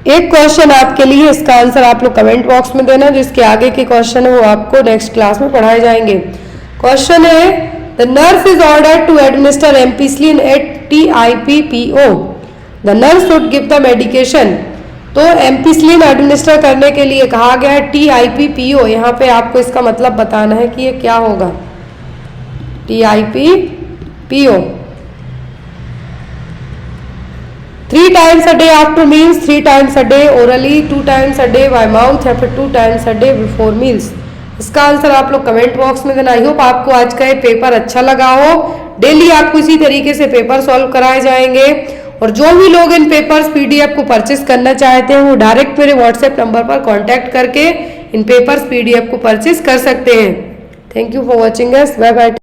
एक क्वेश्चन आपके लिए, इसका आंसर आप लोग कमेंट बॉक्स में देना, जिसके आगे के क्वेश्चन है वो आपको नेक्स्ट क्लास में पढ़ाए जाएंगे। क्वेश्चन है, the nurse is ordered to administer ampicillin at TIPPO, the nurse should give the medication. तो एम्पिसिलिन एडमिनिस्टर करने के लिए कहा गया है TIPPO। यहाँ पे आपको इसका मतलब बताना है कि ये क्या होगा, TIPPO। 3 times a day after meals, 3 times a day orally, 2 times a day by mouth या फिर 2 times a day before meals। इसका आंसर आप लोग कमेंट बॉक्स में देना। आई होप आपको आज का ये पेपर अच्छा लगा हो। डेली आपको इसी तरीके से पेपर सॉल्व कराए जाएंगे, और जो भी लोग इन पेपर्स PDF को परचेस करना चाहते हैं वो डायरेक्ट मेरे व्हाट्सएप नंबर पर कांटेक्ट करके इन पेपर्स PDF को परचेस कर सकते हैं। Thank you for watching us, bye bye.